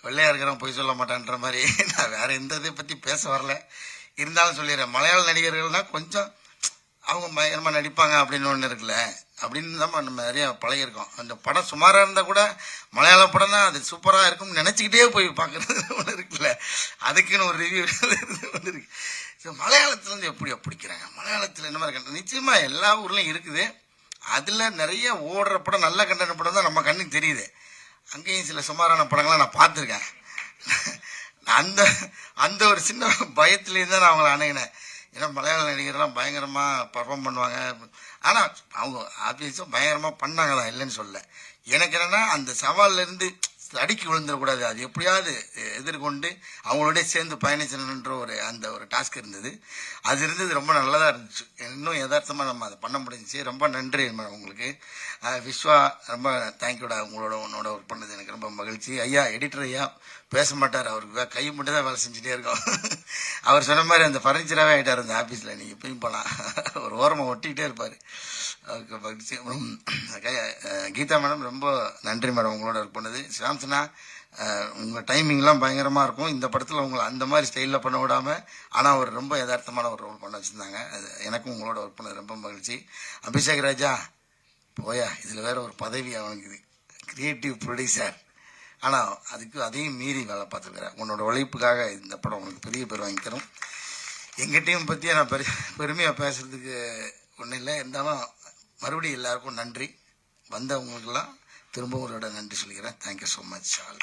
வெள்ளையா இருக்கிறவன் பொய் சொல்ல மாட்டான்ற மாதிரி. நான் வேற எந்த இதை பற்றி பேச வரல, இருந்தாலும் சொல்லிடுறேன். மலையாள நடிகர்கள்னால் கொஞ்சம் அவங்க பயங்கரமாக நடிப்பாங்க அப்படின்னு ஒன்று இருக்குல்ல, அப்படின்னு தான் நம்ம நிறைய பழகிருக்கோம். அந்த படம் சுமாராக இருந்தால் கூட மலையாள படம் தான் அது சூப்பராக இருக்கும்னு நினச்சிக்கிட்டே போய் பார்க்குறது ஒன்று இருக்குல்ல, அதுக்குன்னு ஒரு ரிவ்யூ ஒன்று இருக்கு. ஸோ மலையாளத்துலேருந்து எப்படியா பிடிக்கிறாங்க, மலையாளத்தில் என்ன மாதிரி கண்டென்ட் நிச்சயமாக எல்லா ஊர்லேயும் இருக்குது. அதில் நிறைய ஓடுற படம், நல்ல கண்டென்ட் படம் தான் நம்ம கண்ணுக்கு தெரியுது. அங்கேயும் சில சுமாரான படங்கள்லாம் நான் பார்த்துருக்கேன். அந்த ஒரு சின்ன பயத்துலேருந்து தான் நான் அவங்கள அணுகினேன். ஏன்னா மலையாள நடிகர்லாம் பயங்கரமாக பர்ஃபார்ம் பண்ணுவாங்க, ஆனால் அவங்க ஆப்வியஸாக பயங்கரமாக பண்ணாங்க தான், இல்லைன்னு சொல்ல. எனக்கு என்னென்னா அந்த சவால்லேருந்து அடிக்கி விழுந்துடக்கூடாது, அது எப்படியாவது எதிர்கொண்டு அவங்களோட சேர்ந்து பயணிச்சணுன்ற ஒரு டாஸ்க் இருந்தது. அது இருந்தது ரொம்ப நல்லதாக இருந்துச்சு. இன்னும் யதார்த்தமாக நம்ம அதை பண்ண முடிஞ்சிச்சு. ரொம்ப நன்றி உங்களுக்கு. விஸ்வா, ரொம்ப தேங்க்யூடா, உன்னோட ஒர்க் பண்ணது எனக்கு ரொம்ப மகிழ்ச்சி. ஐயா எடிட்டர் ஐயா பேச மாட்டார், அவருக்கு கை மட்டும் தான் வேலை செஞ்சுட்டே இருக்கோம். அவர் சொன்ன மாதிரி அந்த ஃபர்னிச்சராகவே ஆகிட்டார் அந்த ஆஃபீஸில், நீங்கள் எப்பயும் போகலாம், ஒரு ஓரமாக ஒட்டிக்கிட்டே இருப்பார். அவருக்கு மகிழ்ச்சி. கீதா மேடம், ரொம்ப நன்றி மேடம் உங்களோட ஒர்க் பண்ணது. சாம்சனா, உங்கள் டைமிங்லாம் பயங்கரமாக இருக்கும். இந்த படத்தில் உங்களை அந்த மாதிரி ஸ்டைலில் பண்ண விடாமல், ஆனால் அவர் ரொம்ப யதார்த்தமான ஒரு ரோல் பண்ண வச்சுருந்தாங்க. அது எனக்கும் உங்களோட ஒர்க் பண்ணது ரொம்ப மகிழ்ச்சி. அபிஷேக் ராஜா, போயா, இதில் வேற ஒரு பதவி அவனுக்கு, கிரியேட்டிவ் ப்ரொடியூசர், ஆனால் அதையும் மீறி வேலை பார்த்துருக்குறேன். உன்னோட உழைப்புக்காக இந்த படம் உங்களுக்கு பெரிய பேர் வாங்கி தரும். எங்கள் டீம் பற்றியே நான் பெருமையாக பேசுகிறதுக்கு ஒன்றும் இல்லை, இருந்தாலும் மறுபடியும் எல்லாருக்கும் நன்றி. வந்தவங்களுக்கெல்லாம் திரும்பவும் ஒரு நன்றி சொல்லிக்கிறேன். Thank you so much all.